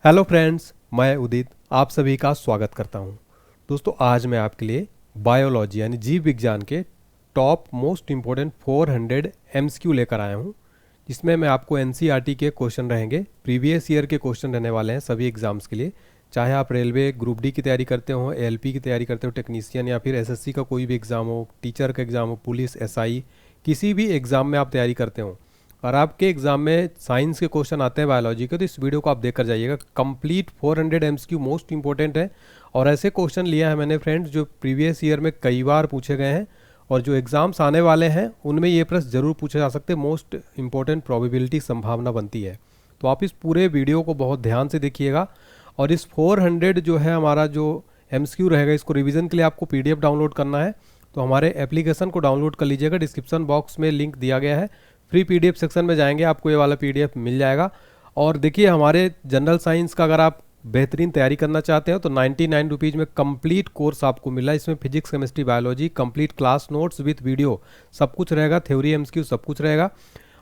Hello friends, मैं उदित आप सभी का स्वागत करता हूं। दोस्तों, आज मैं आपके लिए बायोलॉजी यानी जीव विज्ञान के टॉप मोस्ट इम्पोर्टेंट 400 एमसीक्यू लेकर आया हूं, जिसमें मैं आपको एनसीईआरटी के क्वेश्चन रहेंगे। प्रीवियस ईयर के क्वेश्चन रहने वाले हैं सभी एग्जाम्स के लिए, चाहे आप रेलवे ग्रुप डी की तैयारी करते हो, एएलपी की तैयारी करते हो, टेक्नीशियन, या फिर एसएससी का कोई भी एग्ज़ाम हो, टीचर का एग्ज़ाम हो, पुलिस, एसआई, किसी भी एग्ज़ाम में आप तैयारी करते हो और आपके एग्जाम में साइंस के क्वेश्चन आते हैं बायोलॉजी के, तो इस वीडियो को आप देख कर जाइएगा। कंप्लीट 400 एमसीक्यू मोस्ट इंपॉर्टेंट है और ऐसे क्वेश्चन लिया है मैंने फ्रेंड्स जो प्रीवियस ईयर में कई बार पूछे गए हैं और जो एग्जाम्स आने वाले हैं उनमें ये प्रश्न जरूर पूछे जा सकते हैं। मोस्ट इंपॉर्टेंट प्रोबेबिलिटी संभावना बनती है, तो आप इस पूरे वीडियो को बहुत ध्यान से देखिएगा। और इस 400 जो है हमारा जो एमसीक्यू रहेगा, इसको रिवीजन के लिए आपको पीडीएफ डाउनलोड करना है, तो हमारे एप्लीकेशन को डाउनलोड कर लीजिएगा। डिस्क्रिप्शन बॉक्स में लिंक दिया गया है, फ्री पीडीएफ सेक्शन में जाएंगे आपको ये वाला पीडीएफ मिल जाएगा। और देखिए, हमारे जनरल साइंस का अगर आप बेहतरीन तैयारी करना चाहते हो तो 99 रुपीज़ में कंप्लीट कोर्स आपको मिला है। इसमें physics, chemistry, biology, complete class notes with video सब कुछ रहेगा, थ्योरी, एमसीक्यू सब कुछ रहेगा।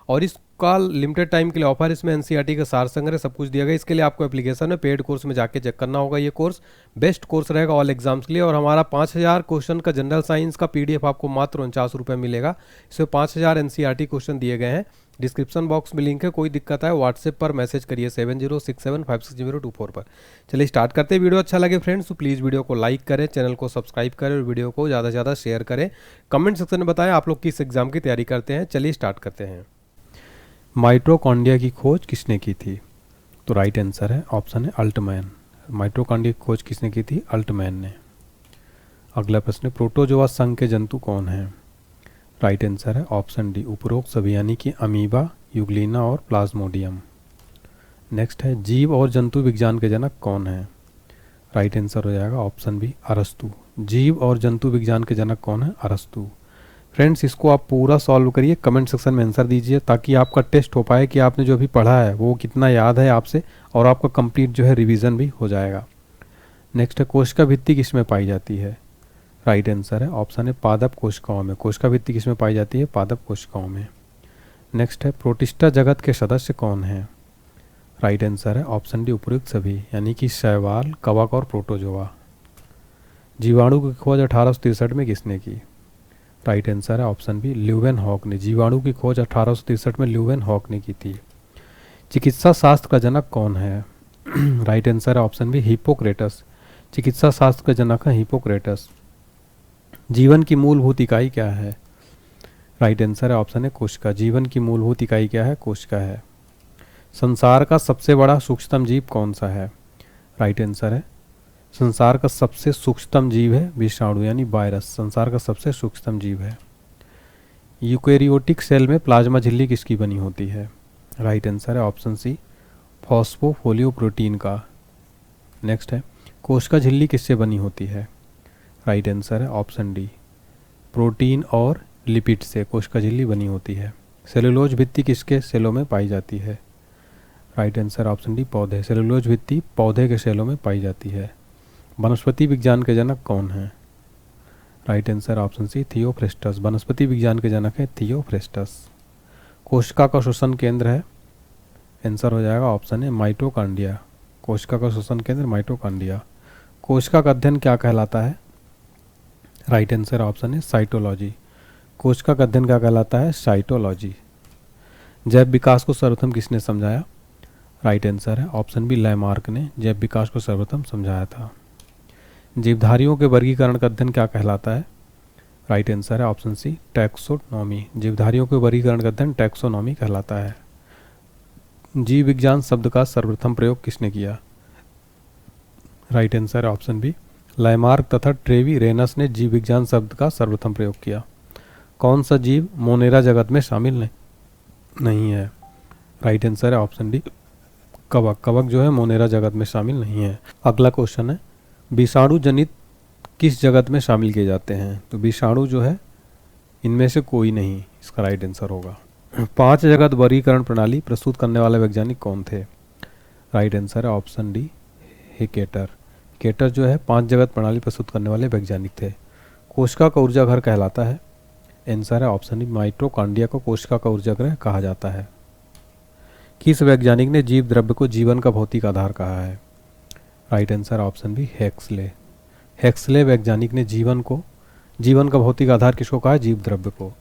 और इसका लिमिटेड टाइम के लिए ऑफर, इसमें एनसीईआरटी का सार संग्रह सब कुछ दिया गया। इसके लिए आपको एप्लीकेशन में पेड कोर्स में जाके चेक करना होगा। ये कोर्स बेस्ट कोर्स रहेगा ऑल एग्जाम्स के लिए। और हमारा 5000 क्वेश्चन का जनरल साइंस का पीडीएफ आपको मात्र 49 रुपये मिलेगा। इसमें 5000 एनसीईआरटी क्वेश्चन दिए गए हैं। डिस्क्रिप्शन बॉक्स में लिंक है, कोई दिक्कत है व्हाट्सएप पर मैसेज करिए 7067560224 पर। चलिए स्टार्ट करते हैं। वीडियो अच्छा लगे फ्रेंड्स तो प्लीज़ वीडियो को लाइक करें, चैनल को सब्सक्राइब करें और वीडियो को ज़्यादा से ज़्यादा शेयर करें। कमेंट सेक्शन में बताएं आप लोग किस एग्जाम की तैयारी करते हैं। चलिए स्टार्ट करते हैं। माइटोकॉन्ड्रिया की खोज किसने की थी? तो राइट आंसर है ऑप्शन है अल्टमैन। माइटोकॉन्ड्रिया की खोज किसने की थी? अल्टमैन ने। अगला प्रश्न, प्रोटोजोआ संघ के जंतु कौन हैं? राइट आंसर है ऑप्शन डी, उपरोक्त सभी, यानी कि अमीबा, यूग्लिना और प्लाज्मोडियम। नेक्स्ट है, जीव और जंतु विज्ञान के जनक कौन है? राइट आंसर हो जाएगा ऑप्शन बी, अरस्तु। जीव और जंतु विज्ञान के जनक कौन है? अरस्तु। फ्रेंड्स, इसको आप पूरा सॉल्व करिए, कमेंट सेक्शन में आंसर दीजिए, ताकि आपका टेस्ट हो पाए कि आपने जो अभी पढ़ा है वो कितना याद है आपसे, और आपका कंप्लीट जो है रिवीजन भी हो जाएगा। नेक्स्ट है, कोशिका भित्ति किसमें पाई जाती है? राइट आंसर है ऑप्शन है पादप कोशिकाओं में। कोशिका भित्ति किसमें पाई जाती है? पादप कोशिकाओं में। नेक्स्ट है, प्रोटिस्टा जगत के सदस्य कौन है? राइट आंसर है ऑप्शन डी, उपयुक्त सभी, यानी कि शैवाल, कवक और प्रोटोजोआ। जीवाणु की खोज 1863 में किसने की? राइट आंसर है ऑप्शन बी, ल्यूवेनहॉक ने। जीवाणु की खोज 1863 में ल्यूवेनहॉक ने की थी। चिकित्सा शास्त्र का जनक कौन है? राइट आंसर है ऑप्शन बी, हिप्पोक्रेटस। चिकित्सा शास्त्र का जनक है हिप्पोक्रेटस। जीवन की मूलभूत इकाई क्या है? राइट आंसर है ऑप्शन है कोशिका। जीवन की मूलभूत इकाई क्या है? कोशिका है। संसार का सबसे बड़ा सूक्ष्मतम जीव कौन सा है? राइट आंसर है, संसार का सबसे सूक्ष्मतम जीव है विषाणु, यानी वायरस संसार का सबसे सूक्ष्मतम जीव है। यूकेरियोटिक सेल में प्लाज्मा झिल्ली किसकी बनी होती है? राइट आंसर है ऑप्शन सी, फॉस्फोफोलियोप्रोटीन का। नेक्स्ट है, कोशिका झिल्ली किससे बनी होती है? राइट आंसर है ऑप्शन डी, प्रोटीन और लिपिड से कोशिका झिल्ली बनी होती है। सेलुलोज भित्ति किसके सेलों में पाई जाती है? राइट आंसर ऑप्शन डी, पौधे। सेलुलोज भित्ति पौधे के सेलों में पाई जाती है। वनस्पति विज्ञान के जनक कौन है? Right answer option C, Theophrastus. वनस्पति विज्ञान के जनक है थियोफ्रेस्टस। कोशिका का श्वसन केंद्र है? आंसर हो जाएगा ऑप्शन है माइटोकॉन्ड्रिया। कोशिका का श्वसन केंद्र माइटोकॉन्ड्रिया। कोशिका का अध्ययन क्या कहलाता है? राइट आंसर ऑप्शन है साइटोलॉजी। कोशिका का अध्ययन क्या कहलाता है? साइटोलॉजी। जैव विकास को सर्वप्रथम किसने समझाया? राइट आंसर है ऑप्शन बी, लैमार्क ने जैव विकास को सर्वप्रथम समझाया था। जीवधारियों के वर्गीकरण का अध्ययन क्या कहलाता है? राइट आंसर है ऑप्शन सी, टैक्सोनॉमी। जीवधारियों के वर्गीकरण का अध्ययन टैक्सोनॉमी कहलाता है। जीव विज्ञान शब्द का सर्वप्रथम प्रयोग किसने किया? राइट आंसर है ऑप्शन बी, लैमार्क तथा ट्रेवी रेनस ने जीव विज्ञान शब्द का सर्वप्रथम प्रयोग किया। कौन सा जीव मोनेरा जगत में शामिल नहीं है? राइट आंसर है ऑप्शन डी, कवक। कवक जो है मोनेरा जगत में शामिल नहीं है। अगला क्वेश्चन है, विषाणु जनित किस जगत में शामिल किए जाते हैं? तो विषाणु जो है इनमें से कोई नहीं, इसका राइट आंसर होगा। 5 जगत वर्गीकरण प्रणाली प्रस्तुत करने वाले वैज्ञानिक कौन थे? राइट आंसर है ऑप्शन डी, हिकेटर। हिकेटर जो है 5 जगत प्रणाली प्रस्तुत करने वाले वैज्ञानिक थे। कोशिका का ऊर्जा घर कहलाता है? आंसर है ऑप्शन डी, माइटोकॉन्ड्रिया को कोशिका का ऊर्जा गृह कहा जाता है। किस वैज्ञानिक ने जीव द्रव्य को जीवन का भौतिक आधार कहा है? Right answer option B Huxley. Huxley वैज्ञानिक ने जीवन का भौतिक आधार किसको कहा है? जीव द्रव्य को।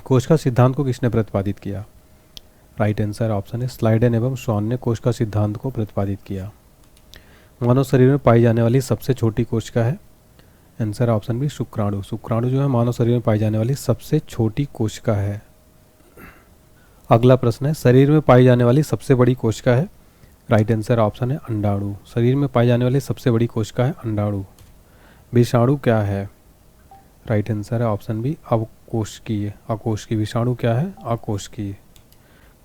कोशिका सिद्धांत को किसने प्रतिपादित किया? राइट आंसर ऑप्शन है स्लाइडेन एवं श्वान ने कोशिका सिद्धांत को प्रतिपादित किया। मानव शरीर में पाई जाने वाली सबसे छोटी कोशिका है? आंसर ऑप्शन बी शुक्राणु। शुक्राणु जो है मानव शरीर में पाई जाने वाली सबसे छोटी कोशिका है। अगला प्रश्न है शरीर में पाई जाने वाली सबसे बड़ी कोशिका है? राइट आंसर ऑप्शन है अंडाणु। शरीर में पाई जाने वाली सबसे बड़ी कोशिका है अंडाणु। विषाणु क्या है? राइट आंसर है ऑप्शन बी अकोशिकीय। अकोशिकीय। विषाणु क्या है? अकोशिकीय।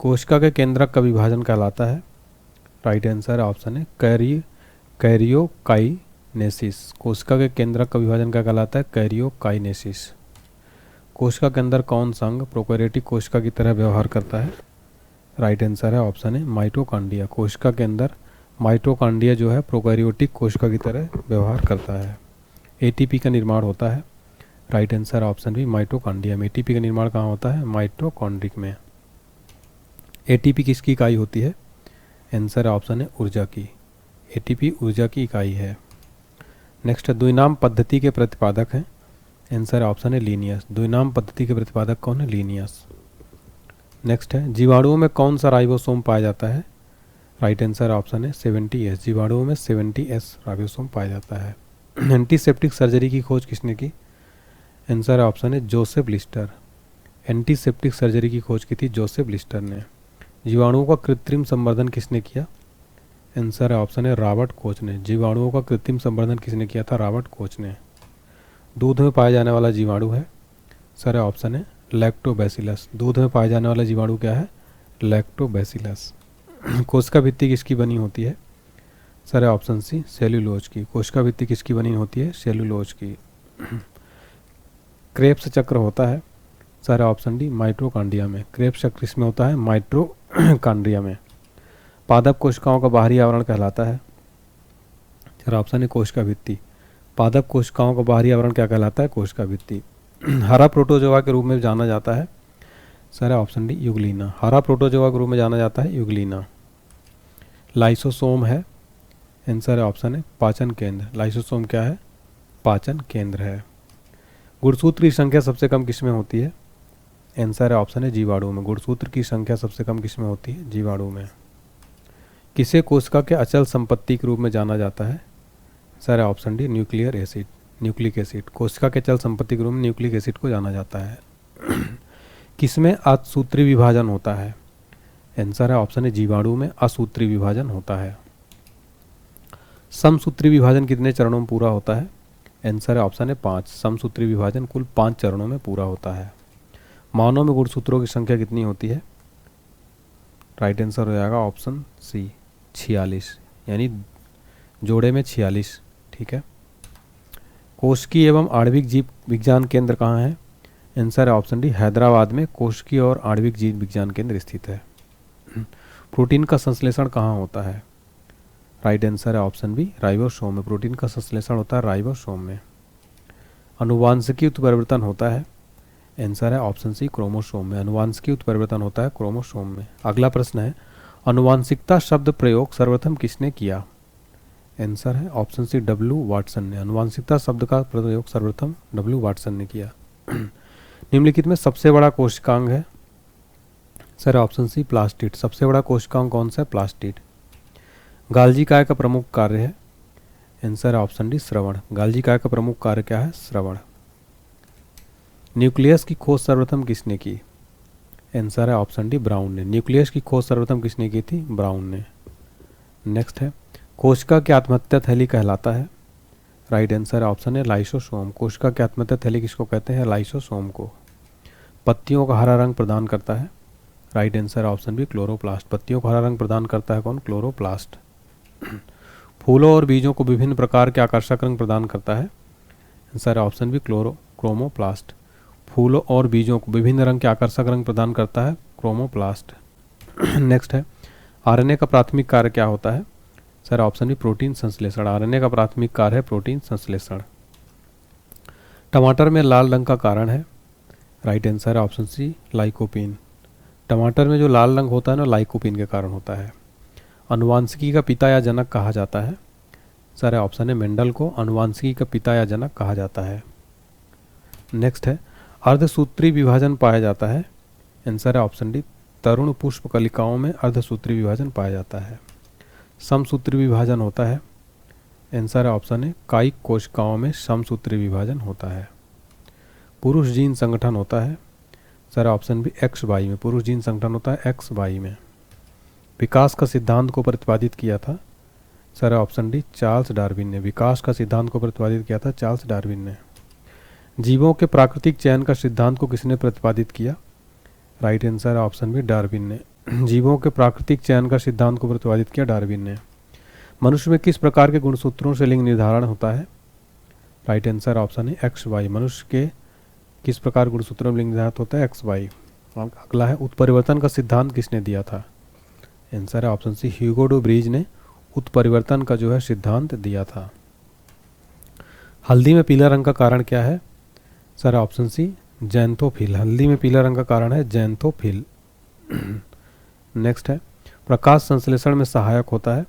कोशिका के केंद्रक का विभाजन कहलाता है? राइट आंसर ऑप्शन है कैरियोकाइनेसिस। कोशिका के केंद्रक का विभाजन क्या कहलाता है? कैरियोकाइनेसिस। कोशिका के अंदर कौन सा अंग प्रोकैरियोटिक कोशिका की तरह व्यवहार करता है? राइट आंसर है ऑप्शन है माइटोकॉन्ड्रिया। कोशिका के अंदर माइटोकॉन्ड्रिया जो है प्रोकैरियोटिक कोशिका की तरह व्यवहार करता है। एटीपी का निर्माण होता है? Right answer option B mitochondria में। एटीपी का निर्माण कहाँ होता है? माइटोकॉन्ड्रिक में। एटीपी किसकी इकाई होती है? आंसर ऑप्शन है ऊर्जा की। एटीपी ऊर्जा की इकाई है। नेक्स्ट है द्विनाम पद्धति के प्रतिपादक हैं? आंसर ऑप्शन है लीनियस। द्विनाम पद्धति के प्रतिपादक कौन है? लीनियस। नेक्स्ट है जीवाणुओं में कौन सा राइबोसोम पाया जाता है? राइट आंसर ऑप्शन है 70S। जीवाणुओं में 70S राइबोसोम पाया जाता है। एंटीसेप्टिक सर्जरी की खोज किसने की? आंसर ऑप्शन है जोसेफ लिस्टर। एंटीसेप्टिक सर्जरी की खोज की थी जोसेफ लिस्टर ने। जीवाणुओं का कृत्रिम संवर्धन किसने किया? आंसर ऑप्शन है रॉबर्ट कोच ने। जीवाणुओं का कृत्रिम संवर्धन किसने किया था? रॉबर्ट कोच ने। दूध में पाया जाने वाला जीवाणु है? सर ऑप्शन है लैक्टोबैसिलस। दूध में पाया जाने वाला जीवाणु क्या है? लैक्टोबैसिलस। कोशिका भित्ति किसकी बनी होती है? सर ऑप्शन सी सेल्यूलोज की। कोशिका भित्ति किसकी बनी होती है? सेल्यूलोज की। क्रेब्स चक्र होता है? सर ऑप्शन डी माइटोकॉन्ड्रिया में। क्रेब्स चक्र किसमें होता है? माइटोकॉन्ड्रिया में। पादप कोशिकाओं का बाहरी आवरण कहलाता है? सर ऑप्शन है कोशिका भित्ति। पादप कोशिकाओं का बाहरी आवरण क्या कहलाता है? कोशिका भित्ति। हरा प्रोटोजोआ के रूप में जाना जाता है? Sir option D Euglena. हरा प्रोटोजोआ के रूप में जाना जाता है यूग्लिना। लाइसोसोम है? आंसर ऑप्शन है पाचन केंद्र। लाइसोसोम क्या है? पाचन केंद्र है। गुणसूत्र की संख्या सबसे कम किसमें होती है? आंसर है ऑप्शन है जीवाणु में। गुणसूत्र की संख्या सबसे कम किसमें होती है? जीवाणु में। किसे कोशिका के अचल संपत्ति के रूप में जाना जाता है? Sir option D nuclear acid. Nucleic acid. कोशिका के अचल संपत्ति के रूप में न्यूक्लिक एसिड को जाना जाता है। किसमें असूत्री विभाजन होता है? आंसर है ऑप्शन है जीवाणु में असूत्री विभाजन होता है। समसूत्री विभाजन कितने चरणों में पूरा होता है? आंसर है ऑप्शन है 5। समसूत्री विभाजन कुल 5 चरणों में पूरा होता है। मानव में गुणसूत्रों की संख्या कितनी होती है? राइट आंसर हो जाएगा ऑप्शन सी 46, यानी जोड़े में 46। ठीक है। कोशिकीय एवं आणविक जीव विज्ञान केंद्र कहाँ है? आंसर है ऑप्शन डी हैदराबाद में कोशिकीय और आणविक जीव विज्ञान केंद्र स्थित है। प्रोटीन का संश्लेषण कहाँ होता है? राइट आंसर है ऑप्शन बी राइबोसोम में। प्रोटीन का संश्लेषण होता है राइबोसोम में। अनुवांशिकी उत्परिवर्तन होता है? आंसर है ऑप्शन सी क्रोमोसोम में। अनुवांशिकी उत्परिवर्तन होता है क्रोमोसोम में। अगला प्रश्न है अनुवांशिकता शब्द प्रयोग सर्वप्रथम किसने किया? आंसर है ऑप्शन सी डब्ल्यू वाटसन ने। अनुवांशिकता शब्द का प्रयोग सर्वप्रथम डब्ल्यू वाटसन ने किया। निम्नलिखित में सबसे बड़ा कोशिकांग है? Sir option C plastid. सबसे बड़ा कोशिकांग कौन सा है? प्लास्टिड। गाल्जी काय का प्रमुख कार्य है? आंसर है ऑप्शन डी श्रवण। गाल्जी काय का प्रमुख कार्य क्या है? श्रवण। न्यूक्लियस की खोज सर्वप्रथम किसने की? आंसर है ऑप्शन डी ब्राउन ने। न्यूक्लियस की खोज सर्वप्रथम किसने की थी? ब्राउन ने। नेक्स्ट है कोशिका की आत्महत्या थैली कहलाता है? राइट आंसर है ऑप्शन है लाइसोसोम। कोशिका की आत्महत्या थैली किसको कहते हैं? लाइसोसोम को। पत्तियों का हरा रंग प्रदान करता है? Right answer option B chloroplast. पत्तियों को हरा रंग प्रदान करता है कौन? क्लोरोप्लास्ट। फूलों और बीजों को विभिन्न प्रकार के आकर्षक रंग प्रदान करता है? Answer option B chromoplast. फूलों और बीजों को विभिन्न रंग के आकर्षक रंग प्रदान करता है क्रोमोप्लास्ट। नेक्स्ट है आरएनए का प्राथमिक कार्य क्या होता है? सर ऑप्शन बी प्रोटीन संश्लेषण। आरएनए का प्राथमिक कार्य है प्रोटीन संश्लेषण। टमाटर में लाल रंग का कारण है? राइट आंसर है ऑप्शन सी लाइकोपीन। टमाटर में जो लाल रंग होता है ना, लाइकोपीन के कारण होता है। अनुवांशिकी का पिता या जनक कहा जाता है। सारे ऑप्शन है मेंडल को अनुवांशिकी का पिता या जनक कहा जाता है। नेक्स्ट है अर्धसूत्री विभाजन पाया जाता है। आंसर है ऑप्शन डी तरुण पुष्प कलिकाओं में अर्धसूत्री विभाजन पाया जाता है। समसूत्री विभाजन होता है। आंसर है ऑप्शन है कायिक कोशिकाओं में समसूत्री विभाजन होता है। पुरुष जीन संगठन होता है। Sir option B X Y में पुरुष जीन संगठन होता है एक्स वाई में। विकास का सिद्धांत को प्रतिपादित किया था। Sir option D Charles Darwin ने विकास का सिद्धांत को प्रतिपादित किया था चार्ल्स डार्विन ने। जीवों के प्राकृतिक चयन का सिद्धांत को किसने प्रतिपादित किया? Right answer option B Darwin ने। जीवों के प्राकृतिक चयन का सिद्धांत को प्रतिपादित किया डार्विन ने। मनुष्य में किस प्रकार के गुणसूत्रों से लिंग निर्धारण होता है? राइट आंसर ऑप्शन है एक्स वाई। मनुष्य के किस प्रकार गुणसूत्रों में लिंग निर्धारण होता है? X Y. अगला है उत्परिवर्तन का सिद्धांत किसने दिया था? आंसर है option C Hugo de Vries ने उत्परिवर्तन का जो है सिद्धांत दिया था। हल्दी में पीला रंग का कारण क्या है? Sir option C xanthophyll. हल्दी में पीला रंग का कारण है जैंथोफिल। नेक्स्ट है प्रकाश संश्लेषण में सहायक होता है।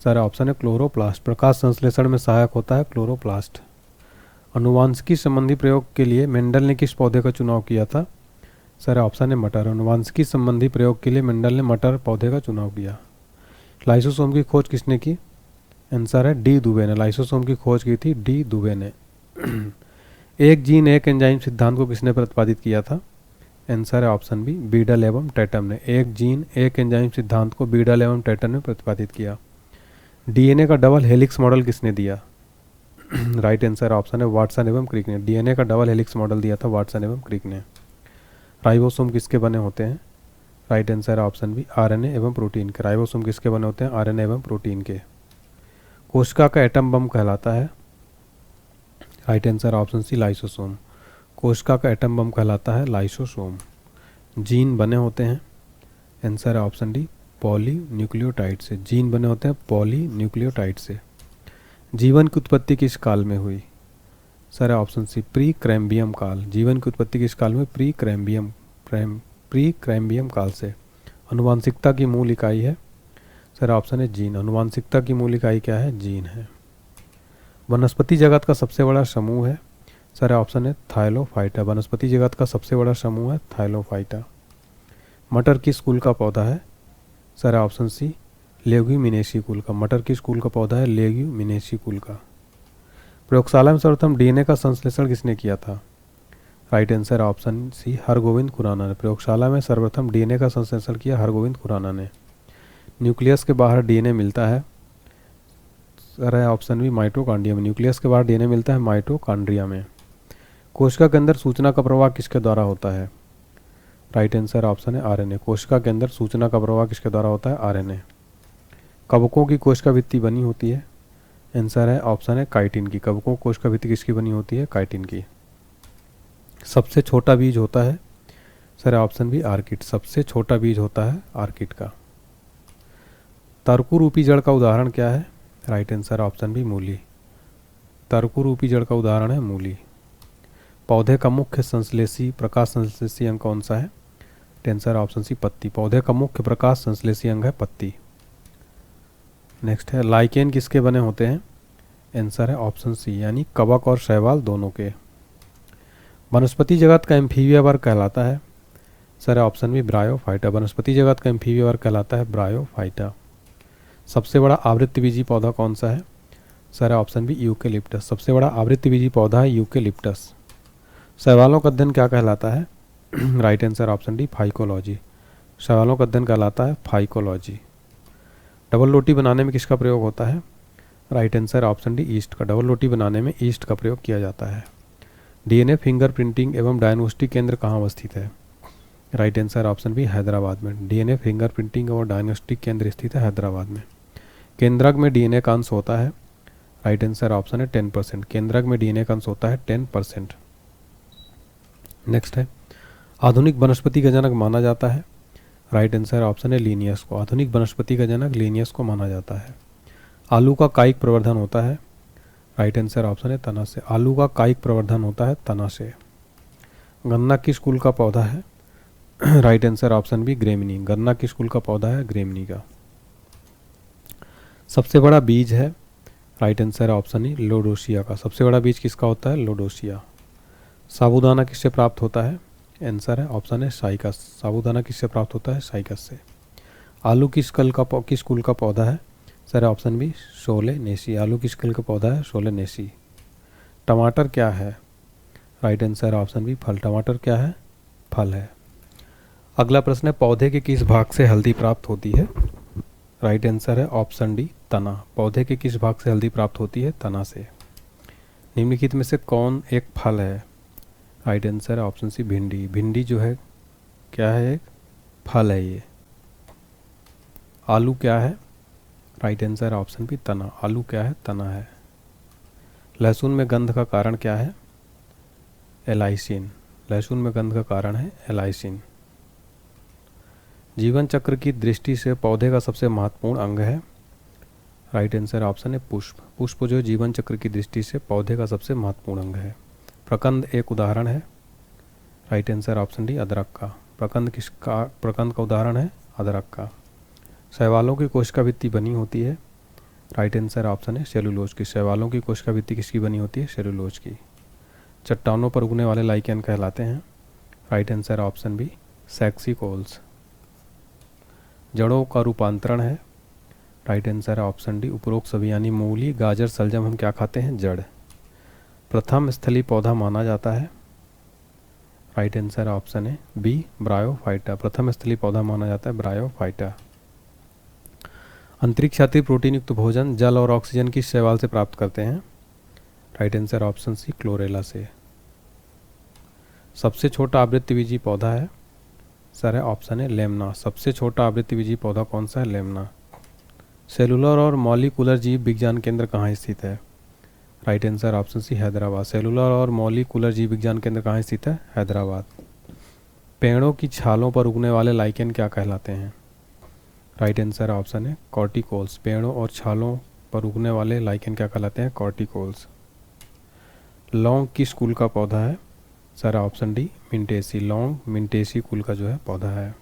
सर ऑप्शन है क्लोरोप्लास्ट। प्रकाश संश्लेषण में सहायक होता है क्लोरोप्लास्ट। अनुवांशिकी संबंधी प्रयोग के लिए मेंडल ने किस पौधे का चुनाव किया था? सर ऑप्शन है मटर। अनुवांशिकी संबंधी प्रयोग के लिए मेंडल ने मटर पौधे का चुनाव किया। लाइसोसोम की खोज किसने की? आंसर है डी दुबे ने। लाइसोसोम की खोज की थी डी दुबे ने। एक जीन एक एंजाइम सिद्धांत को किसने प्रतिपादित किया था? आंसर है ऑप्शन बी बीडल एवं टैटम ने। एक जीन एक एंजाइम सिद्धांत को बीडल एवं टैटम ने प्रतिपादित किया। डीएनए का डबल हेलिक्स मॉडल किसने दिया? राइट आंसर ऑप्शन है वाटसन एवं क्रिक ने। डीएनए का डबल हेलिक्स मॉडल दिया था वाटसन एवं क्रिक ने। राइबोसोम किसके बने होते हैं? Right answer option B RNA एवं प्रोटीन के। राइबोसोम किसके बने होते हैं? आरएनए एवं प्रोटीन के। कोशिका का एटम बम कहलाता है। Right answer option C lysosome. कोशिका का एटम बम कहलाता है लाइसोसोम। जीन बने होते हैं। आंसर है ऑप्शन डी पॉलीन्यूक्लियोटाइड से। जीन बने होते हैं पॉलीन्यूक्लियोटाइड से। जीवन की उत्पत्ति किस काल में हुई? Sir option C pre cambium काल। जीवन की उत्पत्ति किस काल में? प्री कैम्बियम काल से। अनुवांशिकता की मूल इकाई है। सर ऑप्शन है जीन। अनुवांशिकता की मूल इकाई क्या है? जीन है। वनस्पति जगत का सबसे बड़ा समूह है। सर ऑप्शन है थाइलोफाइटा। वनस्पति जगत का सबसे बड़ा समूह है थाइलोफाइटा। मटर किस कुल का पौधा है? सर ऑप्शन सी लेग्यूमिनेसी कुल का। मटर किस कुल का पौधा है? लेग्यूमिनेसी कुल का। प्रयोगशाला में सर्वप्रथम डीएनए का संश्लेषण किसने किया था? Right answer option C Hargobind Khorana ने। प्रयोगशाला में सर्वप्रथम डीएनए का संश्लेषण किया हरगोविंद खुराना ने। न्यूक्लियस के बाहर डीएनए मिलता है। सर है ऑप्शन बी माइटोकॉन्ड्रिया में। न्यूक्लियस के बाहर डीएनए मिलता है माइटोकॉन्ड्रिया में। कोशिका के अंदर सूचना का प्रवाह किसके द्वारा होता है? राइट आंसर ऑप्शन है आरएनए। कोशिका के अंदर सूचना का प्रवाह किसके द्वारा होता है? आरएनए। कवकों की कोशिका भित्ति बनी होती है। आंसर है ऑप्शन है काइटिन की। कवकों कोशिका भित्ति किसकी बनी होती है? काइटिन की। सबसे छोटा बीज होता है। Sir option B orchid. सबसे छोटा बीज होता है आर्किड का। तर्कु रूपी जड़ का उदाहरण क्या है? राइट आंसर ऑप्शन बी मूली। तर्कु रूपी जड़ का उदाहरण है मूली। पौधे का मुख्य संश्लेषी प्रकाश संश्लेषी अंग कौन सा है? आंसर ऑप्शन सी पत्ती। पौधे का मुख्य प्रकाश संश्लेषी अंग है पत्ती। नेक्स्ट है लाइकेन किसके बने होते हैं? आंसर है ऑप्शन सी यानी कवक और शैवाल दोनों के। वनस्पति जगत का एम्फीबिया वर्ग कहलाता है। Sir option B bryophyta. वनस्पति जगत का एम्फीबिया वर्ग कहलाता है ब्रायोफाइटा। सबसे बड़ा आवृत्तिबीजी पौधा कौन सा है? Sir option B eucalyptus. सबसे बड़ा आवृत्तिबीजी पौधा है यूकेलिप्टस। शैवालों का अध्ययन क्या कहलाता है? Right answer option D phycology. शैवालों का अध्ययन कहलाता है फाइकोलॉजी। डबल रोटी बनाने में किसका प्रयोग होता है? Right answer option D east का। डबल रोटी बनाने में ईस्ट का प्रयोग किया जाता है। डीएनए फिंगरप्रिंटिंग एवं डायग्नोस्टिक केंद्र कहाँ अवस्थित है? Right answer option B Hyderabad में। डीएनए फिंगरप्रिंटिंग और डायग्नोस्टिक केंद्र स्थित है हैदराबाद में। केंद्रक में डीएनए का अंश होता है। राइट आंसर ऑप्शन है 10%। केंद्रक में डीएनए का अंश होता है 10%। नेक्स्ट है आधुनिक वनस्पति का जनक माना जाता है। राइट आंसर ऑप्शन है लीनियस को। आधुनिक वनस्पति का जनक लीनियस को माना जाता है। आलू का कायिक प्रवर्धन होता है। राइट आंसर ऑप्शन है तना से। आलू का कायिक प्रवर्धन होता है तना से। गन्ना किस कुल का पौधा है? Right answer option B gramineae. गन्ना किस कुल का पौधा है? ग्रेमिनी का। सबसे बड़ा बीज है? Right answer option E Lodoicea का। सबसे बड़ा बीज किसका होता है? लोडोसिया। साबूदाना किससे प्राप्त होता है? आंसर है ऑप्शन है साइकस। साबूदाना किससे प्राप्त होता है? साइकस से। आलू किस कुल का पौधा है? Sir option B solanaceae. आलू किस कुल का पौधा है? सोलेनेसी। टमाटर क्या है? राइट आंसर ऑप्शन बी फल। टमाटर क्या है? फल है। अगला प्रश्न है पौधे के किस भाग से हल्दी प्राप्त होती है? राइट आंसर है ऑप्शन डी तना। पौधे के किस भाग से हल्दी प्राप्त होती है? तना से। निम्नलिखित में से कौन एक फल है? राइट आंसर है ऑप्शन सी भिंडी। भिंडी जो है क्या है? एक फल है ये। आलू क्या है? राइट आंसर ऑप्शन बी तना। आलू क्या है? तना है। लहसुन में गंध का कारण क्या है? एलाइसिन। लहसुन में गंध का कारण है एलाइसिन। जीवन चक्र की दृष्टि से पौधे का सबसे महत्वपूर्ण अंग है? राइट आंसर ऑप्शन है पुष्प। पुष्प जो जीवन चक्र की दृष्टि से पौधे का सबसे महत्वपूर्ण अंग है। प्रकंद एक उदाहरण है? राइट आंसर ऑप्शन डी अदरक का। प्रकंद का उदाहरण है अदरक का। शैवालों की कोशिका भित्ति बनी होती है? राइट आंसर ऑप्शन है सेलुलोज की। शैवालों की कोशिका भित्ति किसकी बनी होती है? सेलुलोज की। चट्टानों पर उगने वाले लाइकेन कहलाते हैं? Right answer option B saxicoles. जड़ों का रूपांतरण है? राइट आंसर है ऑप्शन डी उपरोक्त सभी, यानी मूली, गाजर, सलजम हम क्या खाते हैं? जड़। प्रथम स्थलीय पौधा माना जाता है? राइट आंसर ऑप्शन है बी ब्रायोफाइटा। प्रथम स्थलीय पौधा माना जाता है ब्रायोफाइटा। अंतरिक्ष यात्री प्रोटीन युक्त भोजन जल और ऑक्सीजन किस शैवाल से प्राप्त करते हैं? Right answer option C chlorella से। सबसे छोटा आवृत्तिबीजी पौधा है? सर है ऑप्शन है लेमना। सबसे छोटा आवृत्तिबीजी पौधा कौन सा है? लेमना। सेलुलर और मॉलिकुलर जीव विज्ञान केंद्र कहाँ स्थित है? Right answer option C Hyderabad. Cellular और मॉलिकुलर जीव विज्ञान केंद्र कहाँ स्थित है? हैदराबाद। पेड़ों की छालों पर उगने वाले लाइकेन क्या कहलाते हैं? राइट आंसर ऑप्शन है कॉर्टिकोल्स। पेड़ों और छालों पर उगने वाले लाइकेन क्या कहलाते हैं? कॉर्टिकोल्स। लौंग किस कुल का पौधा है? Sir option D Mintaceae. लौंग मिंटेसी कुल का जो है पौधा है।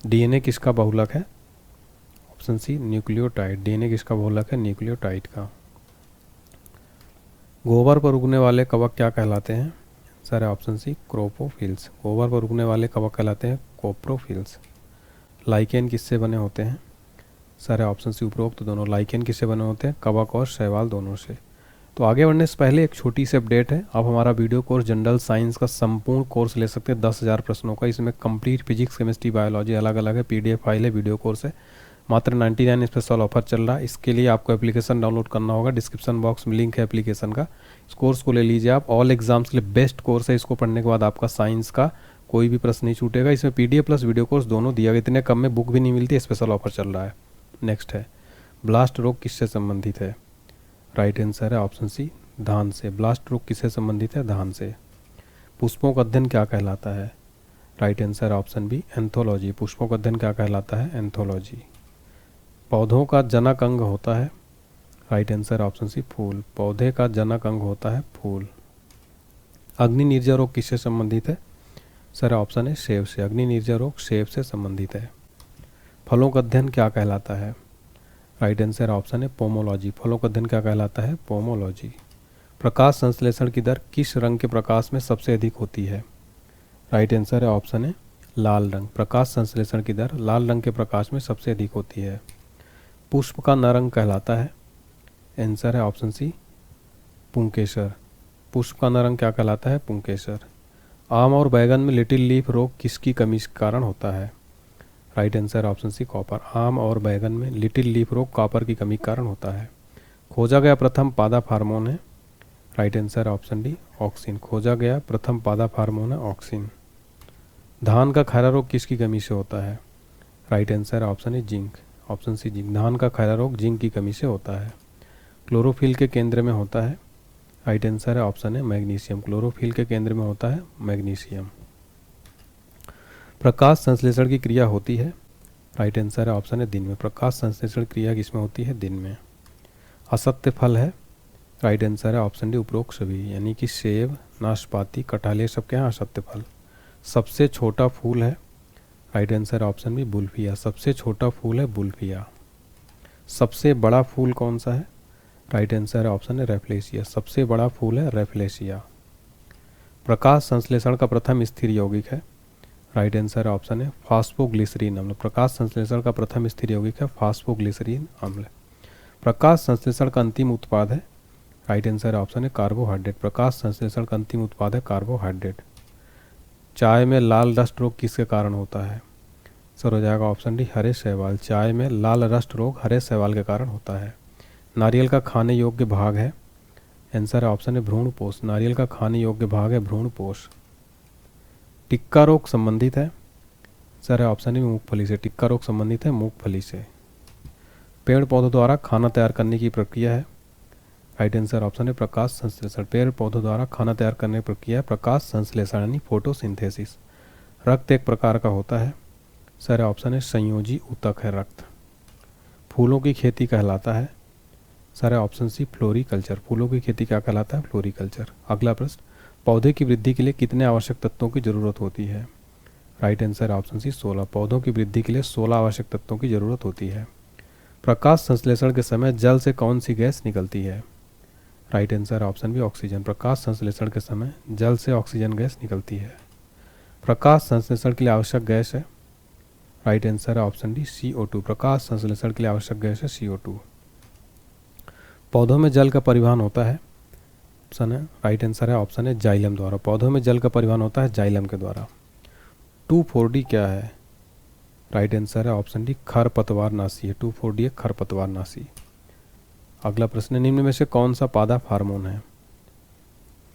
डीएनए किसका बहुलक है? ऑप्शन सी न्यूक्लियोटाइड। डीएनए किसका बहुलक है? न्यूक्लियोटाइड का। गोबर पर उगने वाले कवक क्या कहलाते हैं? Sir option C coprophils. गोबर पर उगने वाले कवक कहलाते हैं कोप्रोफिल्स। लाइकेन किससे बने होते हैं? सर ऑप्शन सी उपरोक्त दोनों। लाइकेन किससे बने होते हैं? कवक और शैवाल दोनों से। तो आगे बढ़ने से पहले एक छोटी सी अपडेट है। आप हमारा वीडियो कोर्स जनरल साइंस का संपूर्ण कोर्स ले सकते हैं 10,000 प्रश्नों का। इसमें कंप्लीट फिजिक्स, केमिस्ट्री, बायोलॉजी अलग अलग है। पीडीएफ फाइल है, वीडियो कोर्स है। मात्र 99 स्पेशल ऑफर चल रहा है। इसके लिए आपको एप्लीकेशन डाउनलोड करना होगा। डिस्क्रिप्शन बॉक्स में लिंक है एप्लीकेशन का। इस कोर्स को ले लीजिए आप। ऑल एग्जाम्स के लिए बेस्ट कोर्स है। इसको पढ़ने के बाद आपका साइंस का कोई भी प्रश्न नहीं छूटेगा। इसमें पीडीएफ प्लस वीडियो कोर्स दोनों दिया गया। इतने कम में बुक भी नहीं मिलती। स्पेशल ऑफर चल रहा है। नेक्स्ट है ब्लास्ट रोग किससे संबंधित है? राइट आंसर है ऑप्शन सी धान से। ब्लास्ट रोग किससे संबंधित है? धान से। पुष्पों का अध्ययन क्या कहलाता है? Right answer option B anthology. पुष्पों का अध्ययन क्या कहलाता है? एंथोलॉजी। पौधों का जनक अंग होता है? राइट आंसर ऑप्शन सी फूल। पौधे का जनक अंग होता है फूल। अग्नि निर्जर रोग किससे संबंधित है? सर ऑप्शन है सेब से। अग्नि निर्जर रोग सेब से संबंधित है। फलों का अध्ययन क्या कहलाता है? राइट आंसर ऑप्शन है पोमोलॉजी। फलों का अध्ययन क्या कहलाता है? पोमोलॉजी। प्रकाश संश्लेषण की दर किस रंग के प्रकाश में सबसे अधिक होती है? राइट आंसर है ऑप्शन है लाल रंग। प्रकाश संश्लेषण की दर लाल रंग के प्रकाश में सबसे अधिक होती है। पुष्प का नर रंग कहलाता है? आंसर है ऑप्शन सी पुंकेसर। पुष्प का नर रंग क्या कहलाता है? पुंकेसर। आम और बैगन में लिटिल लीफ रोग किसकी कमी के कारण होता है? Right answer option C copper. आम और बैगन में लिटिल लीफ रोग कॉपर की कमी के कारण होता है। खोजा गया प्रथम पादप हार्मोन है? Right answer option D auxin. खोजा गया प्रथम पादप हार्मोन है ऑक्सिन। धान का खैरा रोग किसकी कमी से होता है? राइट आंसर ऑप्शन है जिंक। Option C zinc. धान का खैरा रोग जिंक की कमी से होता है। क्लोरोफिल के केंद्र में होता है? राइट आंसर है ऑप्शन है मैग्नीशियम। क्लोरोफिल के केंद्र में होता है मैग्नीशियम। प्रकाश संश्लेषण की क्रिया होती है? राइट आंसर है ऑप्शन है दिन में। प्रकाश संश्लेषण क्रिया किसमें होती है? दिन में। असत्य फल है? राइट आंसर है ऑप्शन डी उपरोक्त सभी, यानी कि सेब, नाशपाती, कटहल, ये सब क्या है? असत्य फल। सबसे छोटा फूल है, राइट आंसर ऑप्शन बी बुल्फिया। सबसे छोटा फूल है बुल्फिया। सबसे बड़ा फूल कौन सा है, राइट आंसर है ऑप्शन है रेफ्लेशिया। सबसे बड़ा फूल है रेफ्लेशिया। प्रकाश संश्लेषण का प्रथम स्थिर यौगिक है, राइट आंसर ऑप्शन है फास्फोग्लिसरीन अम्ल। प्रकाश संश्लेषण का प्रथम स्थिर यौगिक है फास्फोग्लिसरीन अम्ल। प्रकाश संश्लेषण का अंतिम उत्पाद है, राइट आंसर ऑप्शन है कार्बोहाइड्रेट। प्रकाश संश्लेषण का अंतिम उत्पाद है कार्बोहाइड्रेट। चाय में लाल रस्ट रोग किसके कारण होता है, सर हो जाएगा ऑप्शन डी हरे शैवाल। चाय में लाल रस्ट रोग हरे शैवाल के कारण होता है। नारियल का खाने योग्य भाग है, आंसर है ऑप्शन है भ्रूणपोष। नारियल का खाने योग्य भाग है भ्रूणपोष। टिक्का रोग संबंधित है, सर है ऑप्शन है मूंगफली से। टिक्का रोग संबंधित है मूंगफली से। पेड़ पौधों द्वारा खाना तैयार करने की प्रक्रिया है, राइट आंसर ऑप्शन है प्रकाश संश्लेषण। पेड़ पौधों द्वारा खाना तैयार करने की प्रक्रिया है प्रकाश संश्लेषण यानी फोटोसिंथेसिस। रक्त एक प्रकार का होता है, सर है ऑप्शन है संयोजी ऊतक है रक्त। फूलों की खेती कहलाता है, सर है ऑप्शन सी फ्लोरिकल्चर। फूलों की खेती क्या कहलाता है, फ्लोरिकल्चर। अगला प्रश्न, पौधे की वृद्धि के लिए कितने आवश्यक तत्वों की जरूरत होती है, राइट आंसर ऑप्शन सी 16। पौधों की वृद्धि के लिए 16 आवश्यक तत्वों की जरूरत होती है। प्रकाश संश्लेषण के समय जल से कौन सी गैस निकलती है, right answer option B oxygen. प्रकाश संश्लेषण के समय जल से ऑक्सीजन गैस निकलती है। प्रकाश संश्लेषण के लिए आवश्यक गैस है, राइट आंसर है ऑप्शन डी CO2। प्रकाश संश्लेषण के लिए आवश्यक गैस है CO2। पौधों में जल का परिवहन होता है, ऑप्शन है राइट आंसर है ऑप्शन है जाइलम द्वारा। पौधों में जल का परिवहन होता है जाइलम के द्वारा। 2,4-D क्या है, राइट आंसर है ऑप्शन डी खरपतवारनाशी है। 2,4-D एक खरपतवारनाशी। अगला प्रश्न है, निम्न में से कौन सा पादप हार्मोन है,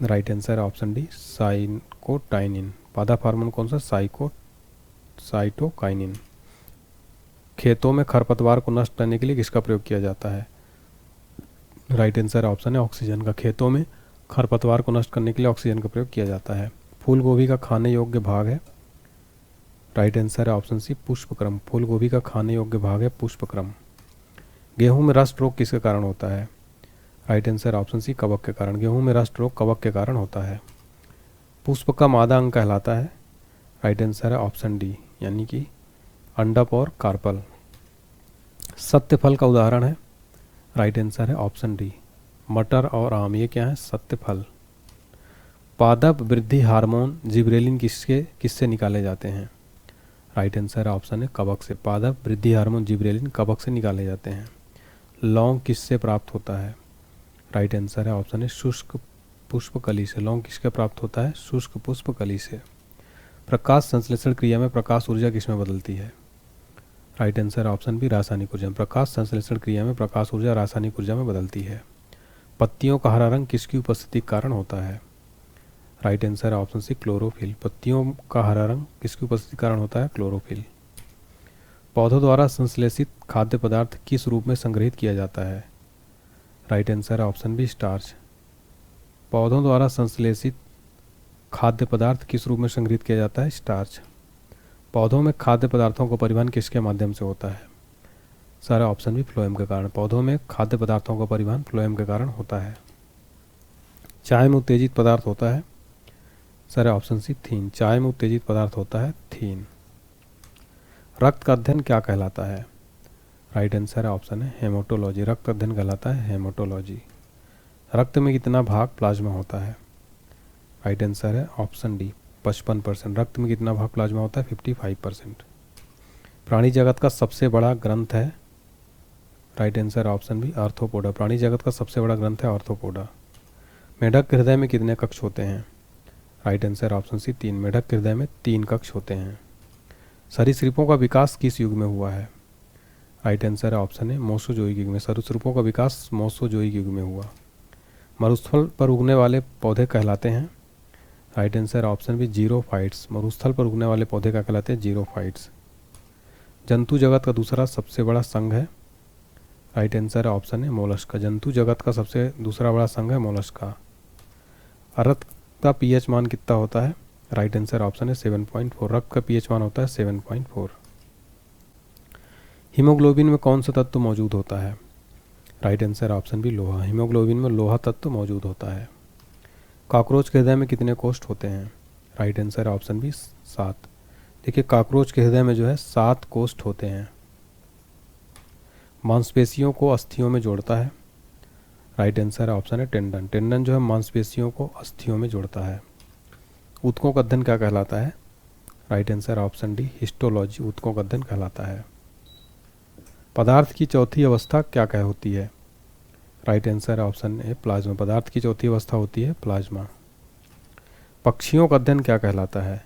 राइट आंसर है ऑप्शन डी साइटोकाइनिन। पादप हार्मोन कौन सा, साइटोकाइनिन। खेतों में खरपतवार को नष्ट करने के लिए किसका प्रयोग किया जाता है, राइट आंसर ऑप्शन है ऑक्सीजन का। खेतों में खरपतवार को नष्ट करने के लिए ऑक्सीजन का प्रयोग किया जाता है। फूल गोभी का खाने योग्य भाग है, राइट आंसर है ऑप्शन सी पुष्पक्रम। फूल गोभी का खाने योग्य भाग है पुष्पक्रम। गेहूं में रस्ट रोग किसके कारण होता है, राइट आंसर ऑप्शन सी कवक के कारण। गेहूं में रस्ट रोग कवक के कारण होता है। पुष्प का मादा अंग कहलाता है, राइट आंसर है ऑप्शन डी यानी कि अंडप और कार्पल। सत्य फल का उदाहरण है, राइट आंसर है ऑप्शन डी मटर और आम। ये क्या है, सत्य फल। पादप वृद्धि हार्मोन जिब्रेलिन किससे निकाले जाते हैं, राइट आंसर है ऑप्शन है कवक से। पादप वृद्धि हार्मोन जिब्रेलिन कवक से निकाले जाते हैं। लौंग किससे प्राप्त होता है, राइट आंसर है ऑप्शन है शुष्क पुष्पकली से। लौंग किसके प्राप्त होता है, शुष्क पुष्पकली से। प्रकाश संश्लेषण क्रिया में प्रकाश ऊर्जा किसमें बदलती है, राइट आंसर ऑप्शन बी रासायनिक ऊर्जा। प्रकाश संश्लेषण क्रिया में प्रकाश ऊर्जा रासायनिक ऊर्जा में बदलती है। पत्तियों का हरा रंग किसकी उपस्थिति के कारण होता है, right answer option C chlorophyll. पत्तियों का हरा रंग किसकी उपस्थिति के कारण होता है, क्लोरोफिल। पौधों द्वारा संश्लेषित खाद्य पदार्थ किस रूप में संग्रहित किया जाता है, right answer option B starch. पौधों द्वारा संश्लेषित खाद्य पदार्थ किस रूप में संग्रहित किया जाता है, स्टार्च। पौधों में खाद्य पदार्थों का परिवहन किसके माध्यम से होता है, सारा ऑप्शन भी फ्लोएम के कारण। पौधों में खाद्य पदार्थों का परिवहन फ्लोएम के कारण होता है। चाय में उत्तेजित पदार्थ होता है, सारा ऑप्शन सी थीन। चाय में उत्तेजित पदार्थ होता है थीन। रक्त का अध्ययन क्या कहलाता है, राइट आंसर है ऑप्शन है हेमाटोलॉजी। रक्त का अध्ययन कहलाता है हेमाटोलॉजी। रक्त में कितना भाग प्लाज्मा होता है, राइट आंसर है ऑप्शन डी 55%। रक्त में कितना भाग प्लाज्मा होता है, 55%। प्राणी जगत का सबसे बड़ा ग्रंथ है, right answer option B arthropoda. प्राणी जगत का सबसे बड़ा ग्रंथ है आर्थ्रोपोडा। मेढक के हृदय में कितने कक्ष होते हैं, राइट आंसर ऑप्शन सी 3। मेढक के हृदय में 3 कक्ष होते हैं। सरीसृपों का विकास किस युग में हुआ है, राइट आंसर है ऑप्शन है मोसोजोइक युग में। सरीसृपों का विकास मोसोजोइक युग में हुआ। मरुस्थल पर उगने वाले पौधे कहलाते हैं, right answer option B xerophytes. मरुस्थल पर उगने वाले पौधे क्या कहलाते हैं, जीरोफाइट्स। जंतु जगत का दूसरा सबसे बड़ा संघ है, राइट आंसर ऑप्शन है मोलस्का। जंतु जगत का सबसे दूसरा बड़ा संघ है मोलस्का। रक्त का पीएच मान कितना होता है, राइट आंसर ऑप्शन है 7.4। रक्त का पीएच मान होता है 7.4। हीमोग्लोबिन में कौन सा तत्व मौजूद होता है, राइट आंसर ऑप्शन बी लोहा। हीमोग्लोबिन में लोहा तत्व मौजूद होता है। कॉकरोच के हृदय में कितने कोष्ठ होते हैं, राइट आंसर ऑप्शन बी 7। देखिए कॉकरोच के हृदय में जो है 7 कोष्ठ होते हैं। मांसपेशियों को अस्थियों में जोड़ता है। राइट आंसर ऑप्शन है टेंडन। टेंडन जो है मांसपेशियों को अस्थियों में जोड़ता है। ऊतकों का अध्ययन क्या कहलाता है? Right answer option D histology ऊतकों का अध्ययन कहलाता है। पदार्थ की चौथी अवस्था क्या कह होती है? Right answer option A plasma. पदार्थ की चौथी अवस्था होती है प्लाज्मा। पक्षियों का अध्ययन क्या कहलाता है?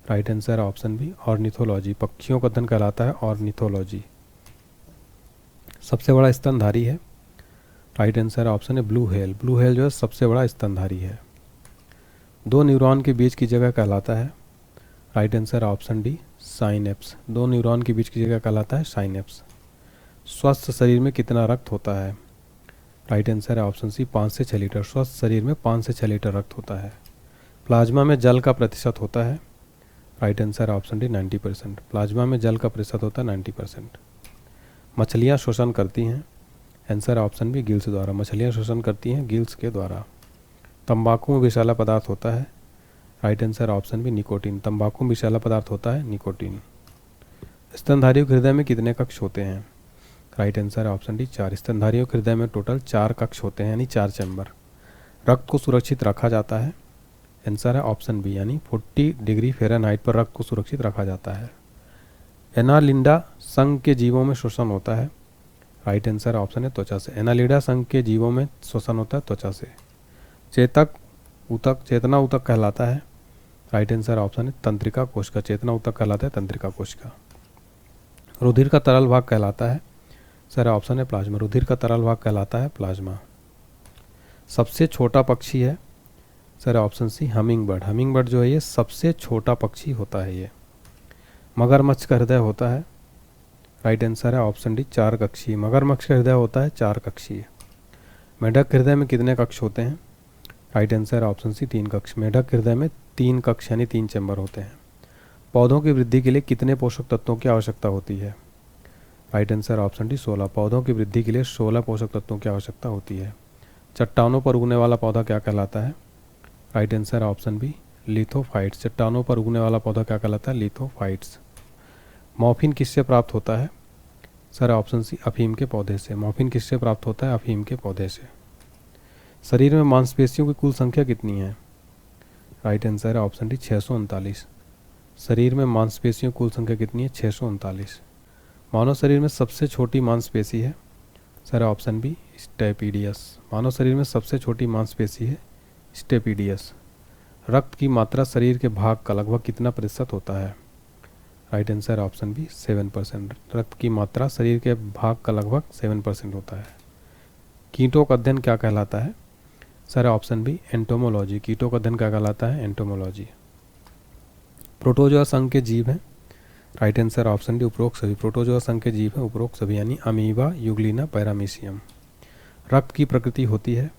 Right answer option B ornithology. पक्षियों का अध्ययन कहलाता है ऑर्निथोलॉजी। सबसे बड़ा स्तनधारी है? राइट आंसर ऑप्शन है ब्लू व्हेल। ब्लू व्हेल जो है सबसे बड़ा स्तनधारी है। 2 न्यूरॉन के बीच की जगह कहलाता है? Right answer option D synapse. 2 neuron के बीच की जगह कहलाता है साइनेप्स। स्वस्थ शरीर में कितना रक्त होता है? राइट आंसर है ऑप्शन सी 5 से 6 लीटर। स्वस्थ शरीर में 5 से 6 लीटर रक्त होता है। प्लाज्मा में जल का प्रतिशत होता है? Right answer option D 90%। Plasma में जल का प्रतिशत होता है 90%। मछलियाँ शोषण करती हैं? आंसर ऑप्शन बी गिल्स द्वारा। मछलियाँ शोषण करती हैं गिल्स के द्वारा। तंबाकू में विषैला पदार्थ होता है? Right answer option B nicotine. तंबाकू में विषैला पदार्थ होता है निकोटीन। स्तनधारियों के हृदय में कितने कक्ष होते हैं? Right answer option D 4। स्तनधारियों के हृदय में टोटल 4 कक्ष होते हैं यानी 4 चैम्बर। रक्त को सुरक्षित रखा जाता है? आंसर है ऑप्शन बी यानी 40 डिग्री फ़ारेनहाइट पर रक्त को सुरक्षित रखा जाता है। एनालिंडा संघ के जीवों में शोषण होता है? राइट आंसर ऑप्शन है त्वचा से। एनालिडा संघ के जीवों में शोषण होता है त्वचा से। चेतक ऊतक चेतना ऊतक कहलाता है? राइट आंसर ऑप्शन है तंत्रिका कोश का। चेतना ऊतक कहलाता है तंत्रिका कोश का। रुधिर का तरल भाग कहलाता है? सर ऑप्शन है प्लाज्मा। रुधिर का तरल भाग कहलाता है प्लाज्मा। सबसे छोटा पक्षी है? Sir option C hummingbird. Hummingbird जो है ये सबसे छोटा पक्षी होता है ये। मगरमच्छ का हृदय होता है? राइट आंसर है ऑप्शन डी 4 कक्षीय। मगरमच्छ का हृदय होता है 4 कक्षीय। मेढक के हृदय में कितने कक्ष होते हैं? राइट आंसर ऑप्शन सी 3 कक्ष। मेढक के हृदय में 3 कक्ष यानी 3 चैम्बर होते हैं। पौधों की वृद्धि के लिए कितने पोषक तत्वों की आवश्यकता होती है? Right answer option D 16। पौधों की वृद्धि के लिए 16 पोषक तत्वों की आवश्यकता होती है। चट्टानों पर उगने वाला पौधा क्या कहलाता है? Right answer option B lithophytes. चट्टानों पर उगने वाला पौधा क्या कहलाता है? लिथोफाइट्स। मॉर्फिन किससे प्राप्त होता है? सर ऑप्शन सी अफीम के पौधे से। मॉर्फिन किससे प्राप्त होता है? अफीम के पौधे से। शरीर में मांसपेशियों की कुल संख्या कितनी है? राइट आंसर है ऑप्शन डी 639। शरीर में मांसपेशियों की कुल संख्या कितनी है? 639। मानव शरीर में सबसे छोटी मांसपेशी है? Sir option B stapedius. मानव शरीर में सबसे छोटी मांसपेशी है स्टेपीडियस। रक्त की मात्रा शरीर के भाग का लगभग कितना प्रतिशत होता है? Right answer option B 7%। रक्त की मात्रा शरीर के भाग का लगभग 7% होता है। कीटों का अध्ययन क्या कहलाता है? Sir option B entomology. कीटों का अध्ययन क्या कहलाता है? एंटोमोलॉजी। प्रोटोजोआ संघ के जीव हैं? राइट आंसर ऑप्शन डी उपरोक्त सभी। प्रोटोजोआ संघ के जीव हैं उपरोक्त सभी यानी अमीबा, यूग्लिना, पैरामीशियम। रक्त की प्रकृति होती है?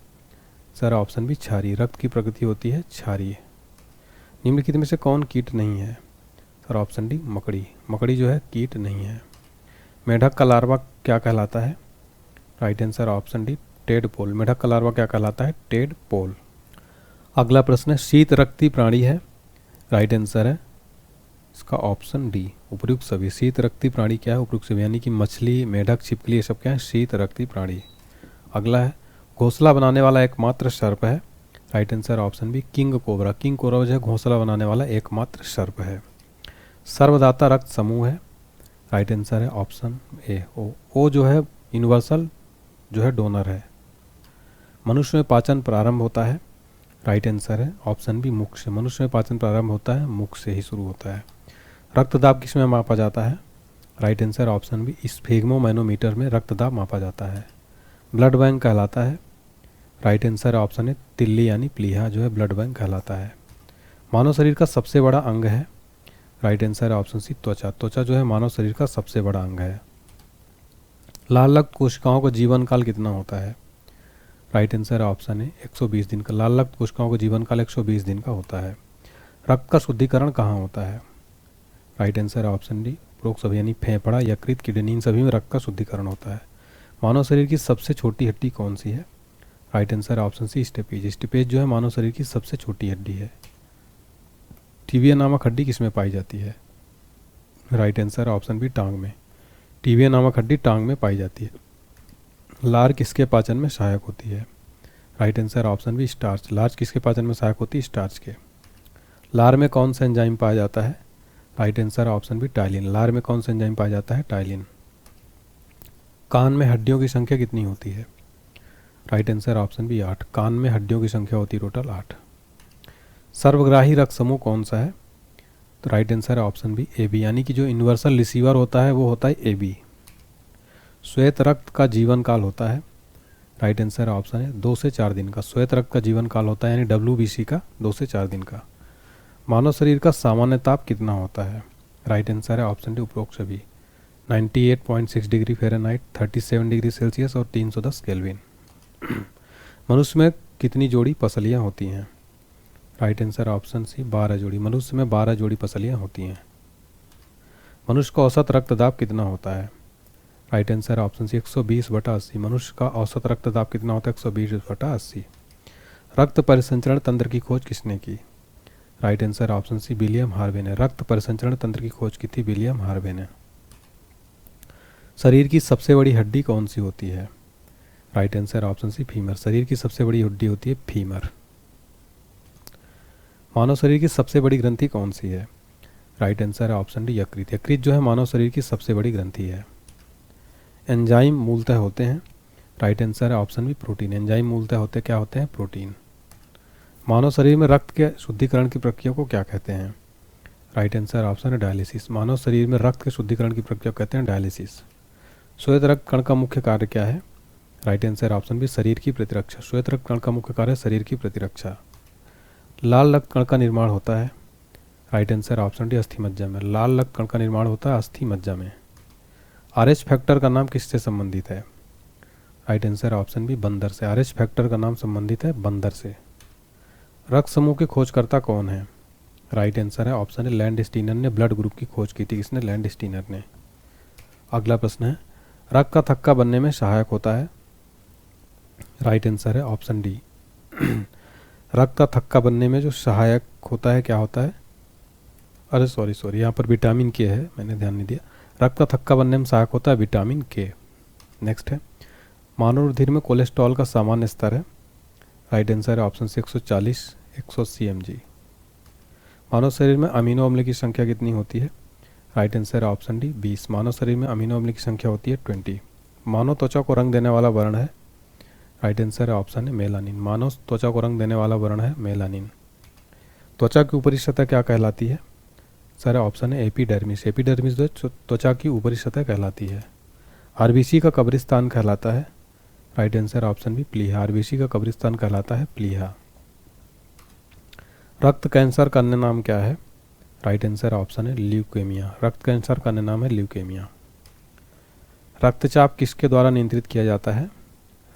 सर ऑप्शन बी क्षारीय। रक्त की प्रकृति होती है क्षारीय। निम्नलिखित में से कौन कीट नहीं है? सर ऑप्शन डी मकड़ी। मकड़ी जो है कीट नहीं है। मेढक का लार्वा क्या कहलाता है? Right answer option D tadpole. मेढक का लार्वा क्या कहलाता है? टेडपोल। अगला प्रश्न है शीत रक्ती प्राणी है? राइट आंसर है इसका ऑप्शन डी उपयुक्त सभी। शीत रक्ती प्राणी क्या है? उपयुक्त सभी यानी कि मछली, मेढक, छिपकली ये सब क्या है? शीत रक्ती प्राणी। अगला है घोंसला बनाने वाला एकमात्र सर्प है? Right answer option be king cobra. King cobra जो है घोंसला बनाने वाला एकमात्र सर्प है। सर्वदाता रक्त समूह है? राइट आंसर है ऑप्शन ए ओ जो है यूनिवर्सल जो है डोनर है। मनुष्य में पाचन प्रारंभ होता है? राइट आंसर है ऑप्शन बी मुख से। मनुष्य में पाचन प्रारंभ होता है मुख से ही शुरू होता है। रक्तदाब किस में मापा जाता है? राइट आंसर ऑप्शन बी स्फेग्मोमैनोमीटर में रक्तदाब मापा जाता है। ब्लड बैंक कहलाता है? राइट आंसर ऑप्शन है तिल्ली यानी प्लीहा जो है ब्लड बैंक कहलाता है। मानव शरीर का सबसे बड़ा अंग है? राइट आंसर है ऑप्शन सी त्वचा। त्वचा जो है मानव शरीर का सबसे बड़ा अंग है। लाल रक्त कोशिकाओं का जीवन काल कितना होता है? राइट आंसर ऑप्शन है 120 दिन का। लाल रक्त कोशिकाओं का जीवन काल 120 दिन का होता है। रक्त का शुद्धिकरण कहाँ होता है? राइट आंसर ऑप्शन डी उपरोक्त सभी यानी फेफड़ा, यकृत, किडनी इन सभी में रक्त का शुद्धिकरण होता है। मानव शरीर की सबसे छोटी हड्डी कौन सी है? Right answer option C stapes. Stapes जो है मानव शरीर की सबसे छोटी हड्डी है। टीबिया नामक हड्डी किस में पाई जाती है? राइट आंसर ऑप्शन बी टांग में। टीबिया नामक हड्डी टांग में पाई जाती है। लार किसके पाचन में सहायक होती है? Right answer option B starch. लार किसके पाचन में सहायक होती है? स्टार्च के। लार में कौन सा एंजाइम पाया जाता है? Right answer option B ptyalin. लार में कौन सा एंजाइम पाया जाता है? टाइलिन। कान में हड्डियों की संख्या कितनी होती है? Right answer option B 8। कान में हड्डियों की संख्या होती है टोटल 8। सर्वग्राही रक्त समूह कौन सा है? तो राइट आंसर है ऑप्शन बी ए बी, यानी कि जो यूनिवर्सल रिसीवर होता है वो होता है ए बी। श्वेत रक्त का जीवन काल होता है? राइट आंसर ऑप्शन है 2 से 4 दिन का। श्वेत रक्त का जीवन काल होता है यानी WBC का 2 से 4 दिन का। मानव शरीर का सामान्य ताप कितना होता है? राइट आंसर है ऑप्शन डी उपरोक्त सभी। 98.6 डिग्री फ़ारेनहाइट, 37 डिग्री सेल्सियस और 310 केल्विन। मनुष्य में कितनी जोड़ी पसलियाँ होती हैं? राइट आंसर ऑप्शन सी 12 जोड़ी। मनुष्य में 12 जोड़ी पसलियाँ होती हैं। मनुष्य का औसत रक्तदाब कितना होता है? Right answer option C 120/80। मनुष्य का औसत रक्तदाब कितना होता है? 120/80। रक्त परिसंचरण तंत्र की खोज किसने की? Right answer option C William Harvey ने। रक्त परिसंचरण तंत्र की खोज की थी विलियम हार्वे ने। शरीर की सबसे बड़ी हड्डी कौन सी होती है? Right answer option C femur. शरीर की सबसे बड़ी हड्डी होती है फीमर। मानव शरीर की सबसे बड़ी ग्रंथि कौन सी है? राइट आंसर है ऑप्शन डी यकृत। यकृत जो है मानव शरीर की सबसे बड़ी ग्रंथि है। एंजाइम मूलतः होते हैं? राइट आंसर है ऑप्शन बी प्रोटीन। एंजाइम मूलतः होते क्या होते हैं? प्रोटीन। मानव शरीर में रक्त के शुद्धिकरण की प्रक्रिया को क्या कहते हैं? राइट आंसर ऑप्शन है डायलिसिस। मानव शरीर में रक्त के शुद्धिकरण की प्रक्रिया को कहते हैं डायलिसिस। श्वेत रक्त कण का मुख्य कार्य क्या है? राइट आंसर ऑप्शन बी शरीर की प्रतिरक्षा। श्वेत रक्त कण का मुख्य कार्य है शरीर की प्रतिरक्षा। लाल रक्त कण का निर्माण होता है? राइट आंसर ऑप्शन डी अस्थि मज्जा में। लाल रक्त कण का निर्माण होता है अस्थि मज्जा में। RH फैक्टर का नाम किससे संबंधित है? राइट आंसर ऑप्शन बी बंदर से। RH फैक्टर का नाम संबंधित है बंदर से। रक्त समूह के खोजकर्ता कौन है? राइट आंसर है ऑप्शन है लैंडस्टीनर ने ब्लड ग्रुप की खोज की थी। किसने? लैंडस्टीनर ने। अगला प्रश्न है रक्त का थक्का बनने में सहायक होता है? राइट आंसर है ऑप्शन डी। रक्त का थक्का बनने में जो सहायक होता है क्या होता है? अरे सॉरी यहाँ पर विटामिन के है, मैंने ध्यान नहीं दिया। रक्त का थक्का बनने में सहायक होता है विटामिन के। नेक्स्ट है मानव रुधिर में कोलेस्ट्रॉल का सामान्य स्तर है? राइट आंसर है ऑप्शन सी 140-180 mg। मानव शरीर में अमीनो अम्ल की संख्या कितनी होती है? राइट आंसर है ऑप्शन डी 20। मानव शरीर में अमीनो अम्ल की संख्या होती है 20। मानव त्वचा को रंग देने वाला वर्ण है? राइट आंसर है ऑप्शन है मेलानिन। मानव त्वचा को रंग देने वाला वर्ण है मेलानिन। त्वचा की ऊपरी सतह क्या कहलाती है? सर ऑप्शन है एपिडर्मिस। एपिडर्मिस जो त्वचा की ऊपरी सतह कहलाती है। RBC का कब्रिस्तान कहलाता है? राइट आंसर ऑप्शन बी प्लीहा। RBC का कब्रिस्तान कहलाता है प्लीहा। रक्त कैंसर का अन्य नाम क्या है? राइट आंसर ऑप्शन है ल्यूकेमिया। रक्त कैंसर का अन्य नाम है ल्यूकेमिया। रक्तचाप किसके द्वारा नियंत्रित किया जाता है?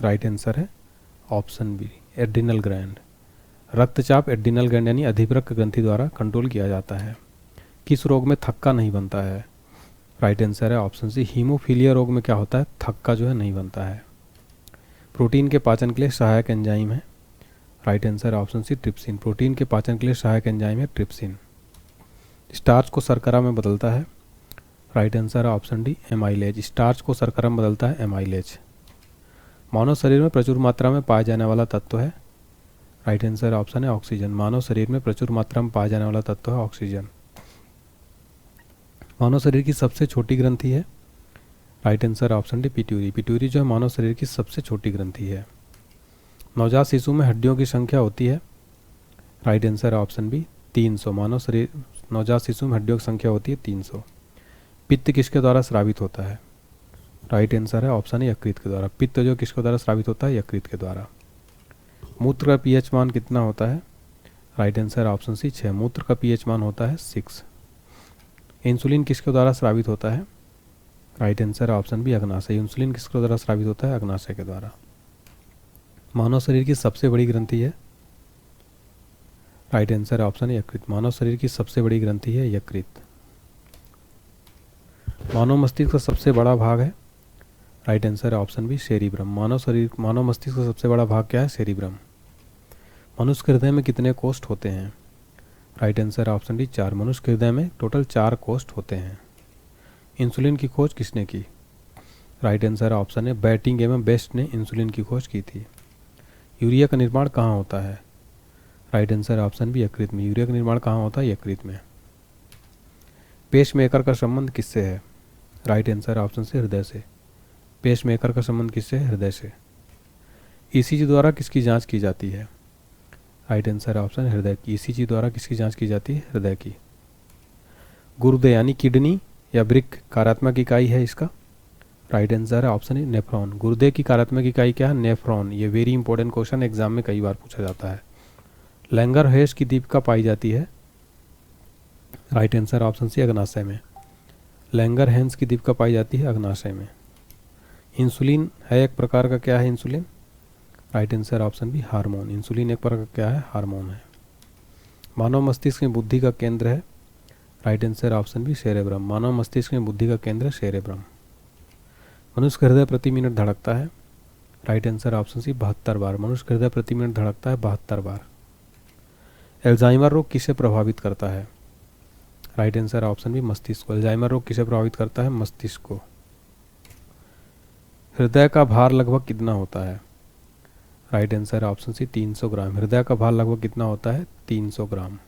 राइट आंसर है ऑप्शन बी एड्रिनल ग्लैंड। रक्तचाप एड्रिनल ग्लैंड यानी अधिवृक्क ग्रंथि द्वारा कंट्रोल किया जाता है। किस रोग में थक्का नहीं बनता है? राइट आंसर है ऑप्शन सी हीमोफीलिया रोग में क्या होता है? थक्का जो है नहीं बनता है। प्रोटीन के पाचन के लिए सहायक एंजाइम है? Right answer option C trypsin. Protein के पाचन के लिए सहायक एंजाइम है ट्रिप्सिन। स्टार्च को शर्करा में बदलता है? राइट आंसर है ऑप्शन डी एमाइलेज। स्टार्च को शर्करा में बदलता है एमाइलेज। मानव शरीर में प्रचुर मात्रा में पाया जाने वाला तत्व है? राइट आंसर ऑप्शन है ऑक्सीजन। मानव शरीर में प्रचुर मात्रा में पाया जाने वाला तत्व है ऑक्सीजन। मानव शरीर की सबसे छोटी ग्रंथि है? Right answer option D pituitary. Pituitary जो है मानव शरीर की सबसे छोटी ग्रंथि है। नवजात शिशु में हड्डियों की संख्या होती है? Right answer option B 300। मानव शरीर नवजात शिशु में हड्डियों की संख्या होती है 300। पित्त किसके द्वारा स्रावित होता है? राइट आंसर है ऑप्शन है यकृत के द्वारा। पित्त जो किसके द्वारा स्रावित होता है? यकृत के द्वारा। मूत्र का pH मान कितना होता है? Right answer option C 6। मूत्र का pH मान होता है 6। इंसुलिन किसके द्वारा स्रावित होता है? राइट आंसर ऑप्शन बी अग्नाशय। इंसुलिन किसके द्वारा स्रावित होता है? अग्नाशय के द्वारा। मानव शरीर की सबसे बड़ी ग्रंथि है? राइट आंसर ऑप्शन है यकृत। मानव शरीर की सबसे बड़ी ग्रंथि है यकृत। मानव मस्तिष्क का सबसे बड़ा भाग है? राइट आंसर है ऑप्शन बी सेरिब्रम। मानव मस्तिष्क का सबसे बड़ा भाग क्या है? सेरिब्रम। मनुष्य के हृदय में कितने कोष्ठ होते हैं? Right answer option D 4। मनुष्य के हृदय में टोटल 4 कोष्ठ होते हैं। इंसुलिन की खोज किसने की? राइट आंसर ऑप्शन है बैटिंग एवं बेस्ट ने इंसुलिन की खोज की थी। यूरिया का निर्माण कहाँ होता है? राइट आंसर ऑप्शन बी यकृत में। यूरिया का निर्माण कहाँ होता है? यकृत में। पेस मेकर का संबंध किससे है? राइट आंसर ऑप्शन से हृदय से। पेस मेकर का संबंध किससे है? हृदय से। ईसीजी द्वारा किसकी जांच की जाती है? राइट आंसर ऑप्शन हृदय की। ईसीजी द्वारा किसकी जांच की जाती है? हृदय की। गुर्दे यानी किडनी या वृक्क कार्यात्मक इकाई है इसका? राइट आंसर है ऑप्शन ए नेफ्रॉन। गुर्दे की कार्यात्मक इकाई क्या है? नेफ्रॉन। ये वेरी इंपॉर्टेंट क्वेश्चन एग्जाम में कई बार पूछा जाता है। लैंगरहैंस की दीपिका पाई जाती है? राइट आंसर ऑप्शन सी अग्नाशय में। लैंगरहैंस की दीपिका पाई जाती है अग्नाशय में। इंसुलिन है एक प्रकार का क्या है? Insulin right answer option B hormone. Insulin एक प्रकार का क्या है? हार्मोन है। मानव मस्तिष्क में बुद्धि का केंद्र है? Right answer option B cerebrum. मानव मस्तिष्क में बुद्धि का केंद्र सेरेब्रम। मनुष्य का हृदय प्रति मिनट धड़कता है? राइट आंसर ऑप्शन सी 72 बार। मनुष्य का हृदय प्रति मिनट धड़कता है 72 बार। एल्जाइमर रोग किसे प्रभावित करता है? राइट आंसर ऑप्शन बी मस्तिष्क को। एल्जाइमर रोग किसे प्रभावित करता है? मस्तिष्क को। हृदय का भार लगभग कितना होता है? राइट आंसर ऑप्शन सी 300 ग्राम। हृदय का भार लगभग कितना होता है? 300 ग्राम।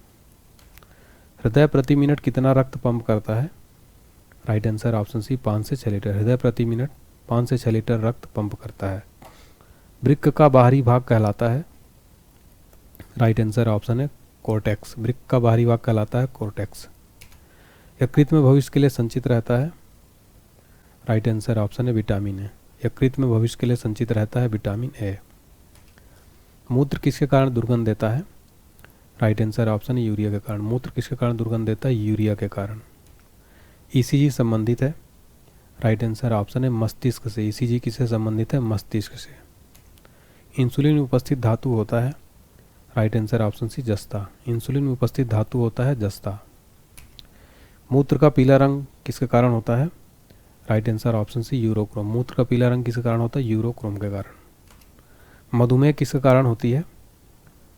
हृदय प्रति मिनट कितना रक्त पंप करता है? राइट आंसर ऑप्शन सी 5 से 6 लीटर। हृदय प्रति मिनट 5 से 6 लीटर रक्त पंप करता है। वृक्क का बाहरी भाग कहलाता है? राइट आंसर ऑप्शन है कोर्टेक्स। वृक्क का बाहरी भाग कहलाता है कोर्टेक्स। यकृत में भविष्य के लिए संचित रहता है? राइट आंसर ऑप्शन है विटामिन ए। यकृत में भविष्य के लिए संचित रहता है विटामिन ए। मूत्र किसके कारण दुर्गंध देता है? राइट आंसर ऑप्शन है यूरिया के कारण। मूत्र किसके कारण दुर्गंध देता है? यूरिया के कारण। ईसीजी संबंधित है? राइट आंसर ऑप्शन है मस्तिष्क से। ईसीजी किससे संबंधित है? मस्तिष्क से। इंसुलिन में उपस्थित धातु होता है? राइट आंसर ऑप्शन सी जस्ता। इंसुलिन में उपस्थित धातु होता है जस्ता। मूत्र का पीला रंग किसके कारण होता है? Right answer option C urochrome. मूत्र का पीला रंग किसके कारण होता है? यूरोक्रोम के कारण। मधुमेह किसके कारण होती है?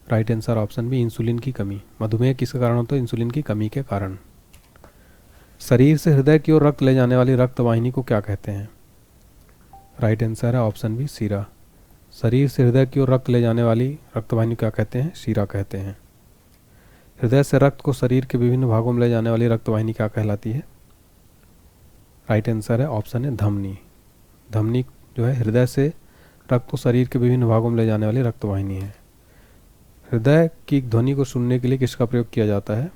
Right answer option B insulin की कमी। मधुमेह किसके कारण होता है? इंसुलिन की कमी के कारण। शरीर से हृदय की ओर रक्त ले जाने वाली रक्तवाहिनी को क्या कहते हैं? राइट आंसर है ऑप्शन बी शिरा। शरीर से हृदय की ओर रक्त ले जाने वाली रक्तवाहिनी क्या कहते हैं? शिरा कहते हैं। हृदय से रक्त को शरीर के विभिन्न भागों में ले जाने वाली रक्तवाहिनी क्या कहलाती है? राइट आंसर है ऑप्शन है धमनी। धमनी जो है हृदय से रक्त को शरीर के विभिन्न भागों में ले जाने वाली रक्तवाहिनी है। हृदय की ध्वनि को सुनने के लिए किसका प्रयोग किया जाता है?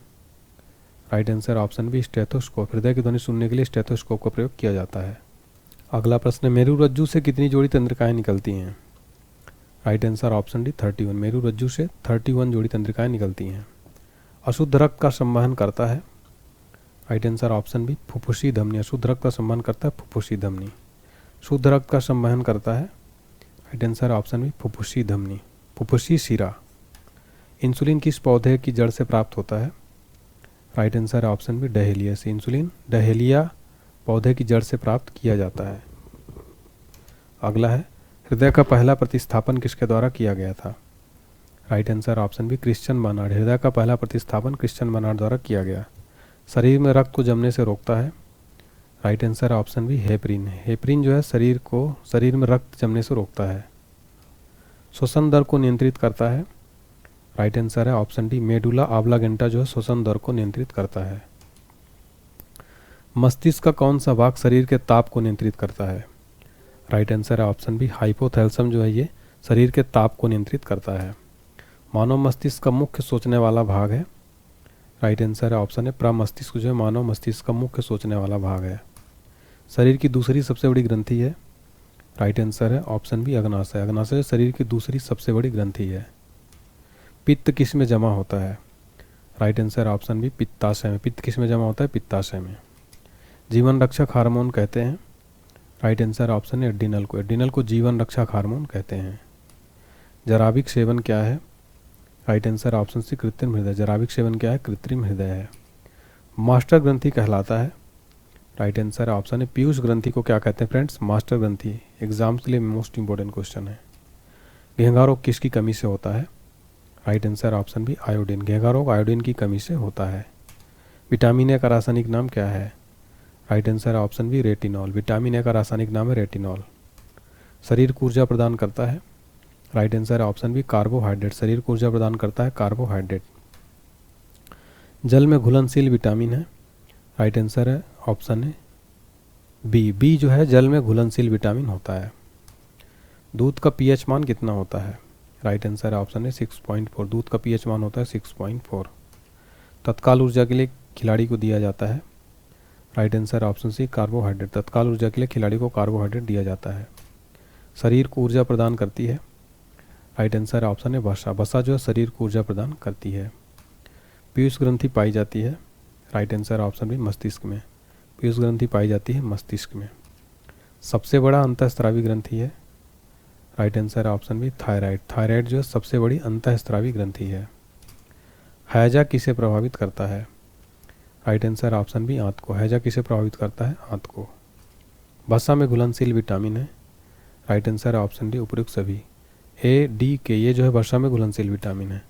Right answer option B stethoscope. हृदय की ध्वनि सुनने के लिए स्टेथोस्कोप का प्रयोग किया जाता है। अगला प्रश्न है मेरुरज्जु से कितनी जोड़ी तंत्रिकाएं निकलती हैं? Right answer option D 31। मेरुरज्जु से 31 जोड़ी तंत्रिकाएं निकलती हैं। अशुद्ध रक्त का संवहन करता है? राइट आंसर ऑप्शन बी फुफ्फुसी धमनी। अशुद्ध रक्त का संवहन करता है फुफ्फुसी धमनी। शुद्ध रक्त का संवहन करता है? राइट आंसर ऑप्शन बी फुफ्फुसी धमनी। फुफ्फुसी शिरा। इंसुलिन किस पौधे की जड़ से प्राप्त होता है? Right answer option B dahlia से। इंसुलिन डहेलिया पौधे की जड़ से प्राप्त किया जाता है। अगला है हृदय का पहला प्रतिस्थापन किसके द्वारा किया गया था? Right answer option B Christiaan Barnard. हृदय का पहला प्रतिस्थापन क्रिश्चियन बर्नार्ड द्वारा किया गया। शरीर में रक्त को जमने से रोकता है? Right answer option B heparin. Heparin जो है शरीर में रक्त जमने से रोकता है। श्वसन दर को नियंत्रित करता है? राइट आंसर है ऑप्शन डी मेडुला ऑब्लांगेटा जो है श्वसन दर को नियंत्रित करता है। मस्तिष्क का कौन सा भाग शरीर के ताप को नियंत्रित करता है? राइट आंसर है ऑप्शन बी हाइपोथैलेमस जो है ये शरीर के ताप को नियंत्रित करता है। मानव मस्तिष्क का मुख्य सोचने वाला भाग है? राइट आंसर है ऑप्शन है प्रमस्तिष्क जो है मानव मस्तिष्क का मुख्य सोचने वाला भाग है। शरीर की दूसरी सबसे बड़ी ग्रंथि है? राइट आंसर है ऑप्शन बी अग्नाशय। अग्नाशय शरीर की दूसरी सबसे बड़ी ग्रंथि है। पित्त किस में जमा होता है? राइट आंसर ऑप्शन बी पित्ताशय में। पित्त किस में जमा होता है? पित्ताशय में। जीवन रक्षक हार्मोन कहते हैं? राइट आंसर ऑप्शन है एड्रिनल को। एड्रिनल को जीवन रक्षक हार्मोन कहते हैं। जराविक सेवन क्या है? राइट आंसर ऑप्शन सी कृत्रिम हृदय। जराविक सेवन क्या है? कृत्रिम हृदय है। मास्टर ग्रंथि कहलाता है? राइट आंसर ऑप्शन है पीयूष ग्रंथि को क्या कहते हैं फ्रेंड्स? मास्टर ग्रंथि। एग्जाम्स के लिए मोस्ट इंपॉर्टेंट क्वेश्चन है। घेंघा रोग किसकी कमी से होता है? Right answer option B iodine. घेंघा रोग आयोडीन की कमी से होता है। विटामिन ए का रासायनिक नाम क्या है? Right answer option B retinol. Vitamin A का रासायनिक नाम है रेटिनॉल। शरीर को ऊर्जा प्रदान करता है? Right answer option B carbohydrate. शरीर को ऊर्जा प्रदान करता है कार्बोहाइड्रेट। जल में घुलनशील विटामिन है? राइट आंसर है ऑप्शन है बी। बी जो है जल में घुलनशील विटामिन होता है। दूध का पीएच मान कितना होता है? राइट आंसर ऑप्शन है 6.4। दूध का पीएच मान होता है 6.4। तत्काल ऊर्जा के लिए खिलाड़ी को दिया जाता है? Right answer option C carbohydrate. तत्काल ऊर्जा के लिए खिलाड़ी को कार्बोहाइड्रेट दिया जाता है। शरीर को ऊर्जा प्रदान करती है? राइट आंसर ऑप्शन है वसा। वसा जो है शरीर को ऊर्जा प्रदान करती है। पीयूष ग्रंथि पाई जाती है? राइट आंसर ऑप्शन बी मस्तिष्क में। पीयूष ग्रंथि पाई जाती है मस्तिष्क में। सबसे बड़ा अंतःस्रावी ग्रंथि है? Right answer option B thyroid. Thyroid जो है सबसे बड़ी अंतःस्रावी ग्रंथि है। हैजा किसे प्रभावित करता है? राइट आंसर ऑप्शन बी आंत को। हैजा किसे प्रभावित करता है? आंत को। वसा में घुलनशील विटामिन है? राइट आंसर ऑप्शन डी उपयुक्त सभी। ए डी के ये जो है वसा में घुलनशील विटामिन है।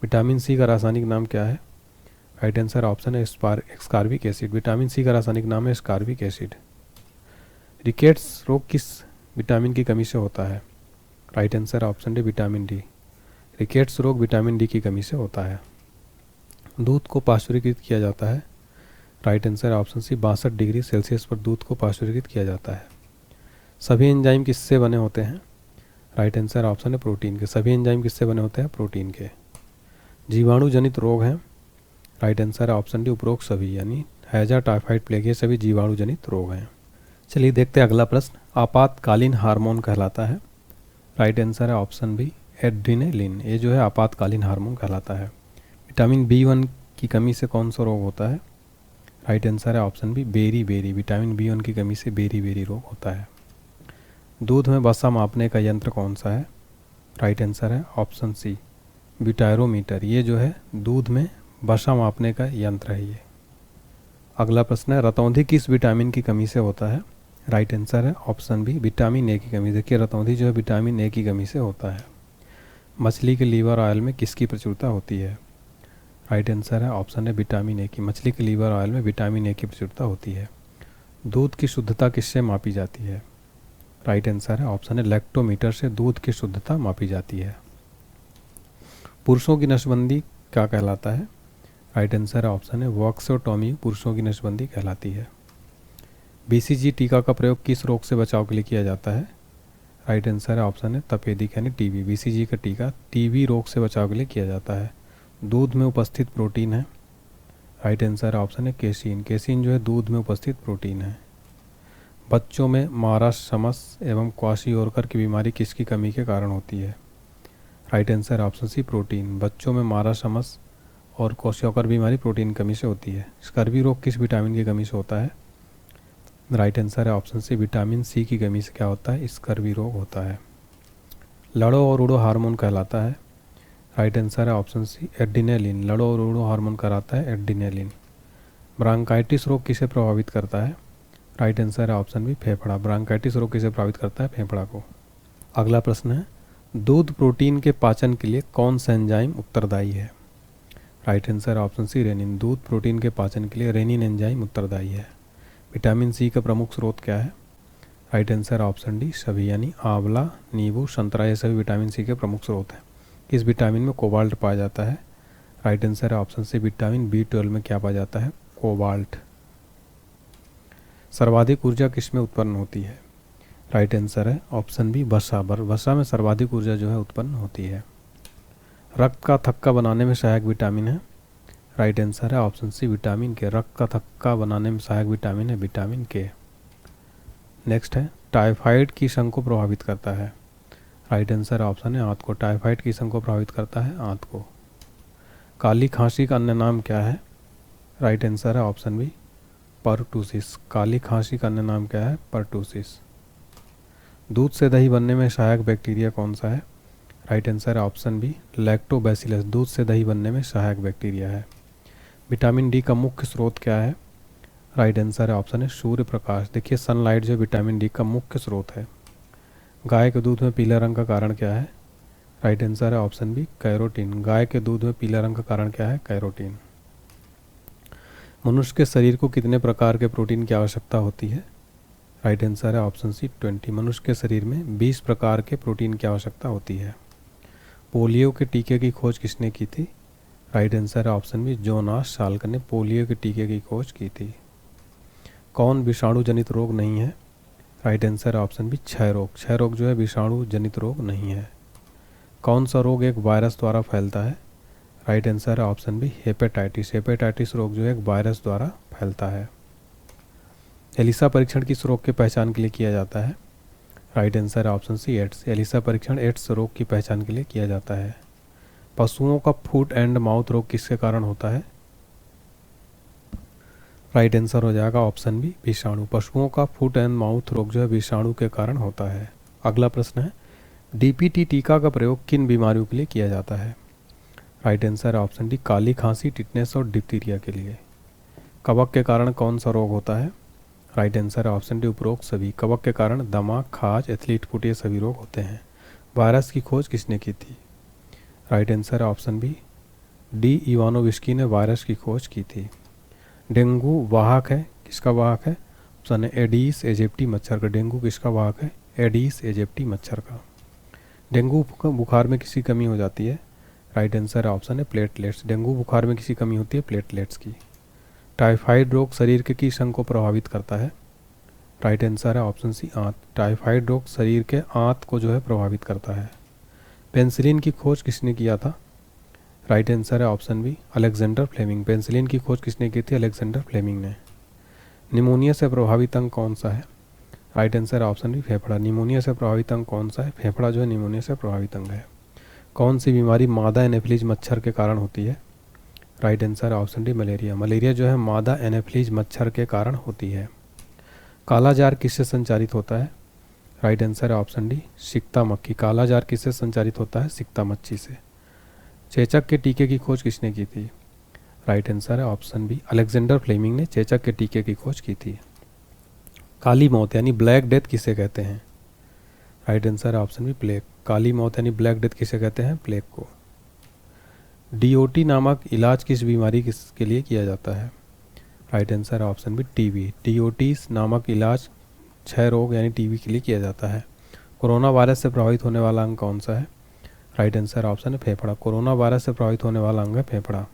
विटामिन सी का रासायनिक नाम क्या है? राइट आंसर ऑप्शन है एस्कॉर्बिक एसिड। विटामिन सी का रासायनिक नाम है एस्कॉर्बिक एसिड। रिकेट्स रोग किस विटामिन की कमी से होता है? Right answer option D vitamin D. Rickets रोग विटामिन डी की कमी से होता है। दूध को पाश्चुरीकृत किया जाता है? Right answer option C 62 degree Celsius पर दूध को पाश्चुरीकृत किया जाता है। सभी एंजाइम किससे बने होते हैं? राइट आंसर ऑप्शन है प्रोटीन के। सभी एंजाइम किससे बने होते हैं? प्रोटीन के। जीवाणु जनित रोग हैं? राइट आंसर ऑप्शन डी उपरोक्त सभी, यानी हैजा टाइफाइड प्लेग ये सभी जीवाणु जनित रोग हैं। चलिए देखते हैं अगला प्रश्न। आपातकालीन हार्मोन कहलाता है? राइट आंसर है ऑप्शन बी एड्रीनालिन। ये जो है आपातकालीन हार्मोन कहलाता है। विटामिन B1 की कमी से कौन सा रोग होता है? राइट आंसर है option B beriberi. Vitamin B1 की कमी से बेरी बेरी रोग होता है। दूध में वसा मापने का यंत्र कौन सा है? राइट आंसर है ऑप्शन सी ब्यूटायरोमीटर। ये जो है दूध में वसा मापने का यंत्र है ये। अगला प्रश्न है रतौंधी किस विटामिन की कमी से होता है? राइट आंसर है ऑप्शन बी विटामिन ए की कमी। देखिए रतौंधी जो है विटामिन ए की कमी से होता है। मछली के लीवर ऑयल में किसकी प्रचुरता होती है? राइट आंसर है ऑप्शन है विटामिन ए की। मछली के लीवर ऑयल में विटामिन ए की प्रचुरता होती है। दूध की शुद्धता किससे मापी जाती है? राइट आंसर है ऑप्शन है लैक्टोमीटर से दूध की शुद्धता मापी जाती है। पुरुषों की नसबंदी क्या कहलाता है? राइट आंसर है ऑप्शन है वॉक्सोटॉमी पुरुषों की नसबंदी कहलाती है। BCG टीका का प्रयोग किस रोग से बचाव के लिए किया जाता है? राइट आंसर है ऑप्शन है तपेदिक यानी टीबी। BCG का टीका टीबी रोग से बचाव के लिए किया जाता है। दूध में उपस्थित प्रोटीन है? राइट आंसर है ऑप्शन है केसिन। केसिन जो है दूध में उपस्थित प्रोटीन है। बच्चों में मारासमस एवं क्वाशियोरकर की बीमारी किसकी कमी के कारण होती है? Right answer option C protein. बच्चों में मारासमस और क्वाशियोरकर बीमारी प्रोटीन कमी से होती है। स्कर्वी रोग किस विटामिन की कमी से होता है? राइट आंसर है ऑप्शन सी विटामिन सी की कमी से क्या होता है? स्कर्वी रोग होता है। लड़ो और उड़ो हार्मोन कहलाता है? राइट आंसर है ऑप्शन सी एड्रीनालिन। लड़ो और उड़ो हार्मोन कहलाता है एड्रीनालिन। ब्रांकाइटिस रोग किसे प्रभावित करता है? राइट आंसर है ऑप्शन बी फेफड़ा। ब्रांकाइटिस रोग किसे प्रभावित करता है? फेफड़ा को। अगला प्रश्न है दूध प्रोटीन के पाचन के लिए कौन सा एंजाइम उत्तरदायी है? Right answer option C rennin. दूध प्रोटीन के पाचन के लिए रेनिन एंजाइम उत्तरदायी है। विटामिन सी का प्रमुख स्रोत क्या है? राइट आंसर ऑप्शन डी सभी, यानी आंवला, नींबू, संतरा ये सभी विटामिन सी के प्रमुख स्रोत हैं। इस विटामिन में कोबाल्ट पाया जाता है? राइट आंसर है ऑप्शन सी विटामिन B12 में क्या पाया जाता है? कोबाल्ट। सर्वाधिक ऊर्जा किसमें उत्पन्न होती है? राइट आंसर है ऑप्शन बी वसा। वसा में सर्वाधिक ऊर्जा जो है उत्पन्न होती है। रक्त का थक्का बनाने में सहायक विटामिन है? राइट आंसर है ऑप्शन सी विटामिन के। रक्त का थक्का बनाने में सहायक विटामिन है विटामिन के। नेक्स्ट है टाइफाइड की संघ को प्रभावित करता है? राइट आंसर ऑप्शन है आंत को। टाइफाइड की संघ को प्रभावित करता है आंत को। काली खांसी का अन्य नाम क्या है? राइट आंसर है ऑप्शन बी परटूसिस। काली खांसी का अन्य नाम क्या है? परटूसिस। दूध से दही बनने में सहायक बैक्टीरिया कौन सा है? राइट आंसर है ऑप्शन बी लैक्टोबैसिलस। दूध से दही बनने में सहायक बैक्टीरिया है। विटामिन डी का मुख्य स्रोत क्या है? राइट आंसर है ऑप्शन है सूर्य प्रकाश। देखिए सनलाइट जो विटामिन डी का मुख्य स्रोत है। गाय के दूध में पीले रंग का कारण क्या है? राइट आंसर है ऑप्शन बी कैरोटीन। गाय के दूध में पीला रंग का कारण क्या है? कैरोटीन। मनुष्य के शरीर को कितने प्रकार के प्रोटीन की आवश्यकता होती है? राइट आंसर है ऑप्शन सी 20। मनुष्य के शरीर में 20 प्रकार के प्रोटीन की आवश्यकता होती है। पोलियो के टीके की खोज किसने की थी? राइट आंसर है ऑप्शन बी जोनास साल्क ने पोलियो के टीके की खोज की थी। कौन विषाणु जनित रोग नहीं है? राइट आंसर है ऑप्शन बी क्षय रोग। क्षय रोग जो है विषाणु जनित रोग नहीं है। कौन सा रोग एक वायरस द्वारा फैलता है? राइट आंसर है ऑप्शन बी हेपेटाइटिस। हेपेटाइटिस रोग जो है एक वायरस द्वारा फैलता है। एलिसा परीक्षण किस रोग के पहचान के लिए किया जाता है? राइट आंसर है ऑप्शन सी एड्स। एलिसा परीक्षण एड्स रोग की पहचान के लिए किया जाता है। पशुओं का फुट एंड माउथ रोग किसके कारण होता है? राइट आंसर हो जाएगा ऑप्शन बी विषाणु। पशुओं का फुट एंड माउथ रोग जो है विषाणु के कारण होता है। अगला प्रश्न है डीपीटी टीका का प्रयोग किन बीमारियों के लिए किया जाता है? राइट आंसर है ऑप्शन डी काली खांसी, टिटनेस और डिप्थीरिया के लिए। कवक के कारण कौन सा रोग होता है? राइट आंसर है ऑप्शन डी उपरोक्त सभी। कवक के कारण दमा, खाज, एथलीट फुट ये सभी रोग होते हैं। वायरस की खोज किसने की थी? राइट आंसर है ऑप्शन बी डी इवानोविस्की ने वायरस की खोज की थी। डेंगू वाहक है, किसका वाहक है? ऑप्शन है एडीज एजिप्टी मच्छर का। डेंगू किसका वाहक है? एडीज एजिप्टी मच्छर का। डेंगू बुखार में किसी कमी हो जाती है? राइट आंसर है ऑप्शन है प्लेटलेट्स। डेंगू बुखार में किसी कमी होती है प्लेटलेट्स की। टाइफाइड रोग शरीर के किस अंग को प्रभावित करता है? राइट आंसर है ऑप्शन सी आंत। टाइफाइड रोग शरीर के आंत को जो है प्रभावित करता है। पेंसिलिन की खोज किसने किया था? राइट आंसर है option B Alexander Fleming. Penicillin की खोज किसने की थी? अलेक्जेंडर फ्लेमिंग ने। निमोनिया से प्रभावित अंग कौन सा है? राइट आंसर है ऑप्शन बी फेफड़ा। निमोनिया से प्रभावित अंग कौन सा है? फेफड़ा जो है निमोनिया से प्रभावित अंग है। कौन सी बीमारी मादा एनाफिलीज मच्छर के कारण होती है? राइट आंसर है ऑप्शन डी मलेरिया। मलेरिया जो है मादा एनाफिलीज मच्छर के कारण होती है। काला जार किससे संचारित होता है? राइट आंसर है ऑप्शन डी सिकता मक्खी। काला जार किससे संचारित होता है? सिकता मच्छी से। चेचक के टीके की खोज किसने की थी? राइट आंसर है ऑप्शन बी अलेक्जेंडर फ्लेमिंग ने चेचक के टीके की खोज की थी। काली मौत यानी ब्लैक डेथ किसे कहते हैं? राइट आंसर है ऑप्शन बी प्लेग। काली मौत यानी ब्लैक डेथ किसे कहते हैं? प्लेग को। डीओटी नामक इलाज किस बीमारी के लिए किया जाता है? राइट आंसर है ऑप्शन बी टीबी। डीओटी नामक इलाज क्षय रोग यानी टीबी के लिए किया जाता है। कोरोना वायरस से प्रभावित होने वाला अंग कौन सा है? राइट आंसर ऑप्शन है फेफड़ा। कोरोना वायरस से प्रभावित होने वाला अंग है फेफड़ा।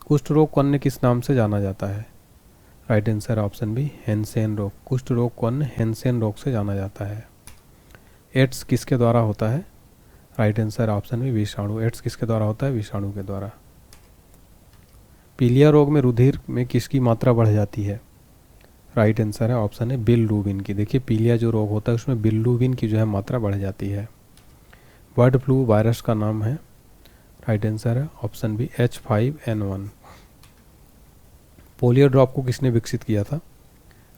कुष्ठ रोग को अन्य किस नाम से जाना जाता है? राइट आंसर ऑप्शन बी हेंसेन रोग। कुष्ठ रोग को अन्य हेंसेन रोग से जाना जाता है। एड्स किसके द्वारा होता है? राइट आंसर ऑप्शन बी विषाणु। एड्स किसके द्वारा होता है? विषाणु के द्वारा। पीलिया रोग में रुधिर में किसकी मात्रा बढ़ जाती है? राइट आंसर है ऑप्शन है बिलरूबिन की। देखिए पीलिया जो रोग होता है उसमें बिलरूबिन की जो है मात्रा बढ़ जाती है। बर्ड फ्लू वायरस का नाम है? राइट आंसर है option B H5N1। Polio drop को किसने विकसित किया था?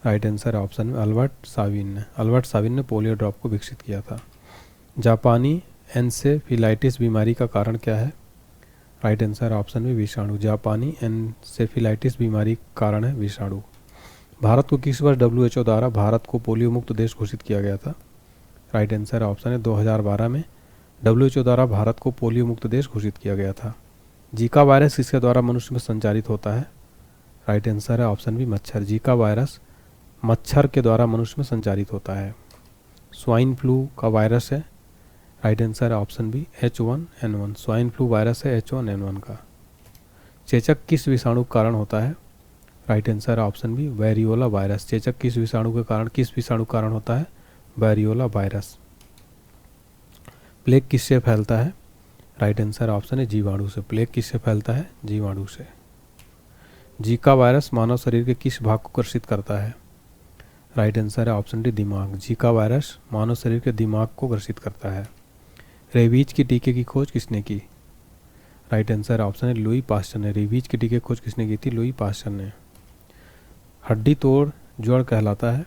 राइट आंसर है ऑप्शन में अल्बर्ट साविन ने। अल्बर्ट साविन ने पोलियो ड्रॉप को विकसित किया था। जापानी एन्सेफिलाइटिस बीमारी का कारण क्या है? राइट आंसर ऑप्शन में विषाणु। जापानी एन्सेफिलाइटिस बीमारी का कारण है विषाणु। भारत को किस वर्ष WHO द्वारा भारत को पोलियो मुक्त देश घोषित किया गया था? राइट आंसर ऑप्शन है 2012 में WHO द्वारा भारत को पोलियो मुक्त देश घोषित किया गया था। जीका वायरस किसके द्वारा मनुष्य में संचारित होता है? राइट आंसर है ऑप्शन बी मच्छर। जीका वायरस मच्छर के द्वारा मनुष्य में संचारित होता है। स्वाइन फ्लू का वायरस है? राइट आंसर है option B H1N1। Swine flu virus है H1N1 का। चेचक किस विषाणु के कारण होता है? राइट आंसर है ऑप्शन बी वेरियोला वायरस। चेचक किस विषाणु के कारण होता है? Variola virus. प्लेग किससे फैलता है? राइट आंसर ऑप्शन है जीवाणु से। प्लेग किससे फैलता है? जीवाणु से। जीका वायरस मानव शरीर के किस भाग को ग्रसित करता है? राइट आंसर है ऑप्शन डी दिमाग। जीका वायरस मानव शरीर के दिमाग को ग्रसित करता है। रेबीज के टीके की खोज किसने की? राइट आंसर ऑप्शन है लुई पास्चर ने। रेबीज के टीके की खोज किसने की थी? लुई पास्चर ने। हड्डी तोड़ ज्वर कहलाता है?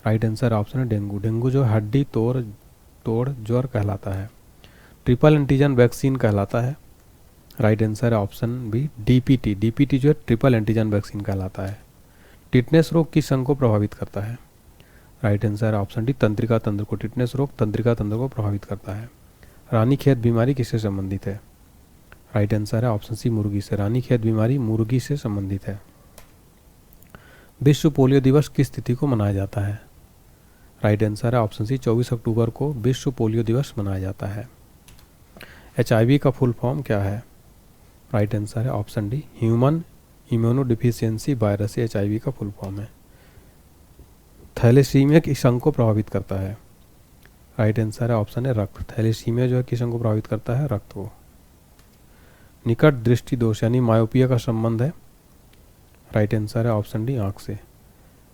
राइट आंसर ऑप्शन है डेंगू। डेंगू जो हड्डी तोड़ ज्वर कहलाता है। ट्रिपल एंटीजन वैक्सीन कहलाता है? राइट आंसर है ऑप्शन बी डीपीटी। डीपीटी जो है ट्रिपल एंटीजन वैक्सीन कहलाता है। टिटनेस रोग किस अंग को प्रभावित करता है? राइट आंसर है ऑप्शन डी तंत्रिका तंत्र को। टिटनेस रोग तंत्रिका तंत्र को प्रभावित करता है। रानीखेत बीमारी किससे संबंधित है? राइट आंसर है ऑप्शन सी मुर्गी से। रानीखेत बीमारी मुर्गी से संबंधित है। विश्व पोलियो दिवस किस तिथि को मनाया जाता है? राइट आंसर है ऑप्शन सी 24 अक्टूबर को विश्व पोलियो दिवस मनाया जाता है। HIV का फुल फॉर्म क्या है? राइट आंसर है option D human immunodeficiency virus. HIV का फुल फॉर्म है। थैलेसीमिया किस अंग को प्रभावित करता है? राइट आंसर है ऑप्शन है रक्त। थैलेसीमिया जो है किस अंग को प्रभावित करता है? रक्त को। निकट दृष्टि दोष यानी मायोपिया का संबंध है? राइट आंसर है ऑप्शन डी आँख से।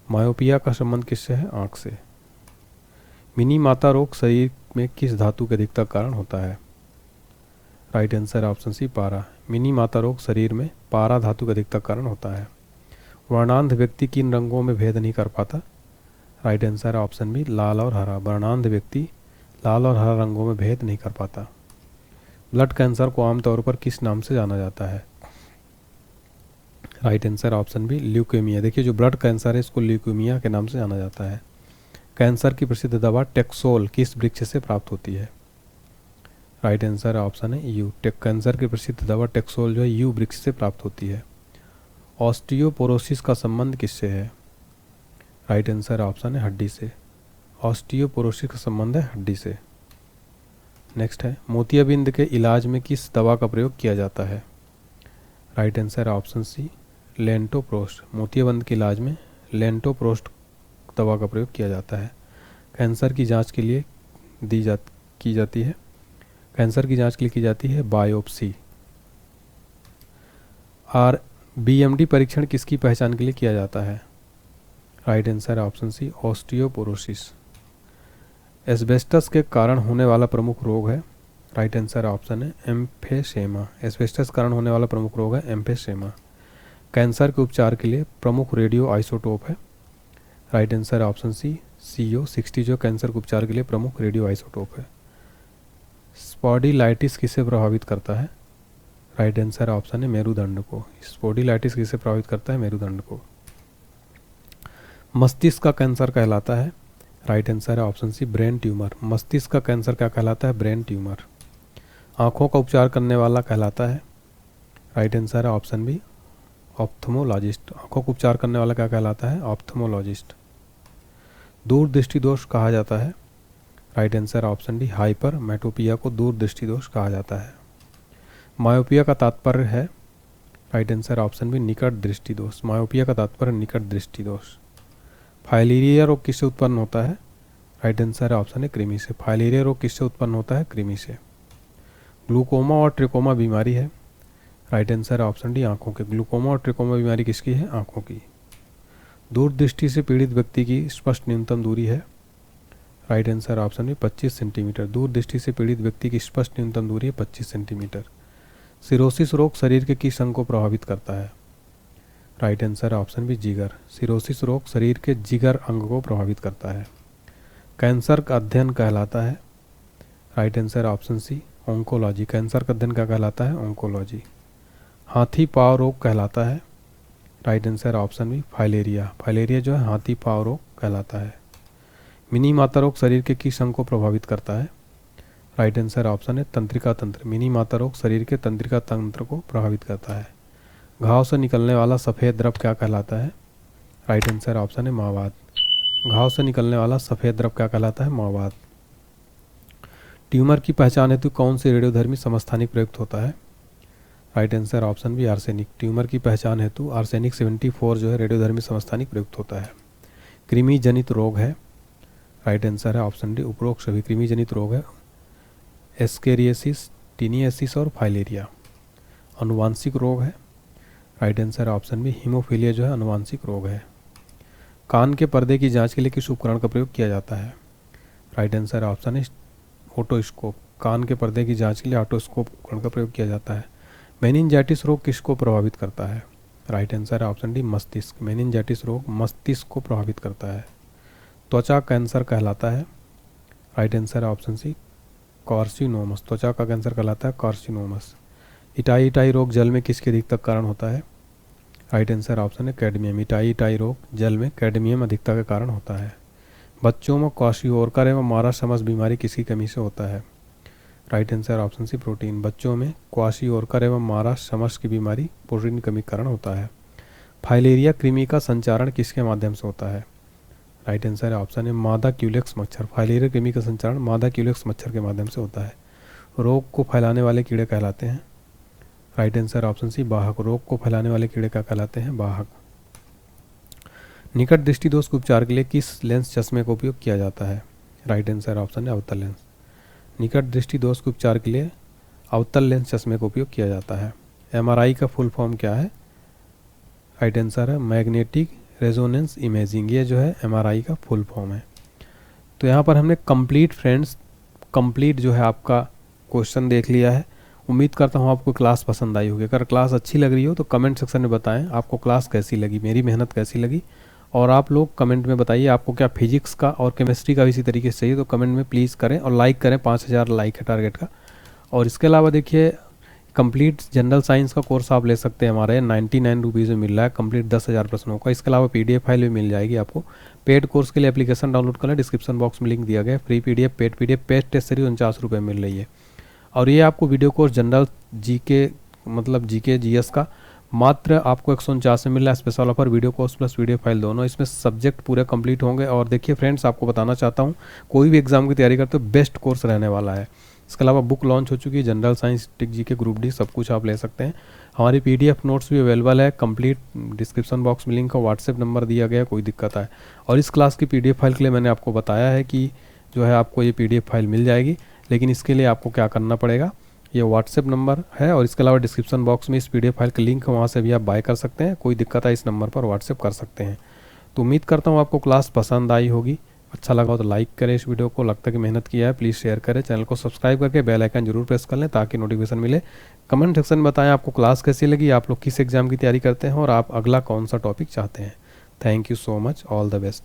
मायोपिया का संबंध किससे है? आँख से। मिनी माता रोग शरीर में किस धातु के अधिकता के कारण होता है? राइट आंसर है ऑप्शन सी पारा। मिनी माता रोग शरीर में पारा धातु के अधिकता के कारण होता है। वर्णांध व्यक्ति किन रंगों में भेद नहीं कर पाता? राइट आंसर है ऑप्शन बी लाल और हरा। वर्णांध व्यक्ति लाल और हरा रंगों में भेद नहीं कर पाता। ब्लड कैंसर को आमतौर पर किस नाम से जाना जाता है? Right answer option B leukaemia. देखिए जो ब्लड कैंसर है इसको ल्यूकेमिया के नाम से जाना जाता है। कैंसर की प्रसिद्ध दवा टेक्सोल किस वृक्ष से प्राप्त होती है? राइट आंसर ऑप्शन है यू। कैंसर की प्रसिद्ध दवा टेक्सोल जो है यू वृक्ष से प्राप्त होती है। ऑस्टियोपोरोसिस का संबंध किससे है? राइट आंसर ऑप्शन है हड्डी से। ऑस्टियोपोरोसिस का संबंध है हड्डी से। नेक्स्ट है मोतियाबिंद के इलाज में किस दवा का प्रयोग किया जाता है? Right answer option C latanoprost. मोतियाबिंद के इलाज में लेंटोप्रोस्ट दवा का प्रयोग किया जाता है। कैंसर की जांच के लिए की जाती है। कैंसर की जांच के लिए की जाती है बायोप्सी। BMD परीक्षण किसकी पहचान के लिए किया जाता है? Right answer option C osteoporosis. Asbestos के कारण होने वाला प्रमुख रोग है? राइट आंसर ऑप्शन है एम्फेसेमा। एस्बेस्टस कारण होने वाला प्रमुख रोग है एम्फेसेमा। कैंसर के उपचार के लिए प्रमुख रेडियो आइसोटोप है? Right answer option C CO60 जो कैंसर के उपचार के लिए प्रमुख रेडियो आइसोटोप है। स्पॉन्डिलाइटिस किसे प्रभावित करता है? राइट आंसर ऑप्शन है मेरुदंड को। स्पॉन्डिलाइटिस किसे प्रभावित करता है? मेरुदंड को। मस्तिष्क का कैंसर कहलाता है? राइट आंसर है ऑप्शन सी ब्रेन ट्यूमर। मस्तिष्क का कैंसर क्या कहलाता है? Brain tumour. आँखों का उपचार करने वाला कहलाता है? राइट आंसर है ऑप्शन बी ऑप्थमोलॉजिस्ट। आँखों का उपचार करने वाला क्या कहलाता है? ऑप्थमोलॉजिस्ट। दूरदृष्टि दोष कहा जाता है? Right answer option D hypermetropia को दूरदृष्टि दोष कहा जाता है। मायोपिया का तात्पर्य है? राइट आंसर ऑप्शन बी निकट दृष्टि दोष। मायोपिया का तात्पर्य निकट दृष्टि दोष। फाइलेरिया रोग किससे उत्पन्न होता है? राइट आंसर ऑप्शन है कृमि से। फाइलेरिया रोग किससे उत्पन्न होता है? कृमि से। ग्लूकोमा और ट्रिकोमा बीमारी है? राइट आंसर ऑप्शन डी आँखों के। ग्लूकोमा और ट्रिकोमा बीमारी किसकी है? आँखों की। दूरदृष्टि से पीड़ित व्यक्ति की स्पष्ट न्यूनतम दूरी है? Right answer option B 25 centimetre. दूरदृष्टि से पीड़ित व्यक्ति की स्पष्ट न्यूनतम दूरी है 25 सेंटीमीटर। सिरोसिस रोग शरीर के किस अंग को प्रभावित करता है? राइट आंसर ऑप्शन बी जिगर। सिरोसिस रोग शरीर के जिगर अंग को प्रभावित करता है। कैंसर का अध्ययन कहलाता है? Right answer option C oncology. Cancer का अध्ययन क्या कहलाता है? ऑन्कोलॉजी। हाथी पाँव रोग कहलाता है? Right answer option B filaria. Filaria जो है हाथी पाँव रोग कहलाता है। मिनी माता रोग शरीर के किस अंग को प्रभावित करता है? राइट आंसर ऑप्शन है तंत्रिका तंत्र। मिनी माता रोग शरीर के तंत्रिका तंत्र को प्रभावित करता है। घाव से निकलने वाला सफ़ेद द्रव क्या कहलाता है? राइट आंसर ऑप्शन है मावाद। घाव से निकलने वाला सफ़ेद द्रव क्या कहलाता है? मावाद। ट्यूमर की पहचान हेतु कौन से रेडियोधर्मी समस्थानिक प्रयुक्त होता है? Right answer option B arsenic. Tumour की पहचान हेतु आर्सेनिक 74 जो है रेडियोधर्मी समस्थानिक प्रयुक्त होता है। कृमि जनित रोग है? राइट आंसर है ऑप्शन डी उपरोक्त सभी कृमि जनित रोग है। एस्केरियासिस, टीनियासिस और फाइलेरिया। अनुवांशिक रोग है? Right answer option B haemophilia जो है अनुवांशिक रोग है। कान के पर्दे की जांच के लिए किस उपकरण का प्रयोग किया जाता है? राइट आंसर ऑप्शन है ओटोस्कोप। कान के पर्दे की जांच के लिए ऑटोस्कोप उपकरण का प्रयोग किया जाता है। मेनिंजाइटिस रोग किसको प्रभावित करता है? राइट आंसर है ऑप्शन डी मस्तिष्क। मेनिंजाइटिस रोग मस्तिष्क को प्रभावित करता है। त्वचा कैंसर कहलाता है? राइट आंसर है ऑप्शन सी कार्सिनोमस। त्वचा का कैंसर कहलाता है कार्सिनोमस। इटाई रोग जल में किसके अधिकता कारण होता है? राइट आंसर ऑप्शन है कैडमियम। इटाई रोग जल में कैडमियम अधिकता के कारण होता है। बच्चों में क्वाशियोरकर एवं मारासमस बीमारी किसकी कमी से होता है? Right answer option C protein. बच्चों में क्वाशियोरकर एवं मारा समर्श की बीमारी प्रोटीन कमी के कारण होता है। फाइलेरिया कृमि का संचारण किसके माध्यम से होता है? राइट आंसर है ऑप्शन ए मादा क्यूलेक्स मच्छर। फाइलेरिया कृमि का संचारण मादा क्यूलेक्स मच्छर के माध्यम से होता है। रोग को फैलाने वाले कीड़े कहलाते हैं? राइट आंसर ऑप्शन सी वाहक। रोग को फैलाने वाले कीड़े क्या कहलाते हैं? वाहक। निकट दृष्टि दोष के उपचार के लिए किस लेंस चश्मे का उपयोग किया जाता है? राइट आंसर ऑप्शन है अवतल लेंस। निकट दृष्टि दोष के उपचार के लिए अवतल लेंस चश्मे का उपयोग किया जाता है। एमआरआई का फुल फॉर्म क्या है? राइट आंसर है मैग्नेटिक रेजोनेंस इमेजिंग। ये जो है एमआरआई का फुल फॉर्म है। तो यहाँ पर हमने कंप्लीट फ्रेंड्स, कंप्लीट जो है आपका क्वेश्चन देख लिया है। उम्मीद करता हूँ आपको क्लास पसंद आई होगी। अगर क्लास अच्छी लग रही हो तो कमेंट सेक्शन में बताएं आपको क्लास कैसी लगी, मेरी मेहनत कैसी लगी। और आप लोग कमेंट में बताइए आपको क्या फिजिक्स का और केमिस्ट्री का भी इसी तरीके से चाहिए, तो कमेंट में प्लीज़ करें और लाइक करें। 5000 लाइक है टारगेट का। और इसके अलावा देखिए कंप्लीट जनरल साइंस का कोर्स आप ले सकते हैं, हमारे 99 रुपीज़ में मिल रहा है कंप्लीट 10,000 प्रश्नों का। इसके अलावा PDF फाइल भी मिल जाएगी आपको। पेड कोर्स के लिए एप्लीकेशन डाउनलोड कर लें, डिस्क्रिप्शन बॉक्स में लिंक दिया गया है। Free PDF paid test series 49 रुपये मिल रही है। और ये आपको वीडियो कोर्स जनरल GK मतलब GK GS का मात्र आपको 149 में मिल रहा है। Special offer video course plus PDF file दोनों, इसमें सब्जेक्ट पूरे कंप्लीट होंगे। और देखिए फ्रेंड्स, आपको बताना चाहता हूँ कोई भी एग्जाम की तैयारी करते हो बेस्ट कोर्स रहने वाला है। इसके अलावा बुक लॉन्च हो चुकी है, जनरल साइंस, टिक GK, ग्रुप D, सब कुछ आप ले सकते हैं। हमारी PDF नोट्स भी अवेलेबल है कंप्लीट। डिस्क्रिप्शन बॉक्स में लिंक का व्हाट्सएप नंबर दिया गया है, कोई दिक्कत है। और इस क्लास की PDF फाइल के लिए मैंने आपको बताया है कि जो है आपको ये PDF फाइल मिल जाएगी, लेकिन इसके लिए आपको क्या करना पड़ेगा, ये व्हाट्सएप नंबर है और इसके अलावा डिस्क्रिप्शन बॉक्स में इस PDF फाइल का लिंक है, वहाँ से भी आप बाय कर सकते हैं। कोई दिक्कत है इस नंबर पर व्हाट्सएप कर सकते हैं। तो उम्मीद करता हूँ आपको क्लास पसंद आई होगी। अच्छा लगा हो तो लाइक करें इस वीडियो को, लगता है कि मेहनत किया है प्लीज़ शेयर करें। चैनल को सब्सक्राइब करके बेल आइकन जरूर प्रेस कर लें ताकि नोटिफिकेशन मिले। कमेंट सेक्शन में बताएं आपको क्लास कैसी लगी, आप लोग किस एग्जाम की तैयारी करते हैं और आप अगला कौन सा टॉपिक चाहते हैं। Thank you so much, all the best.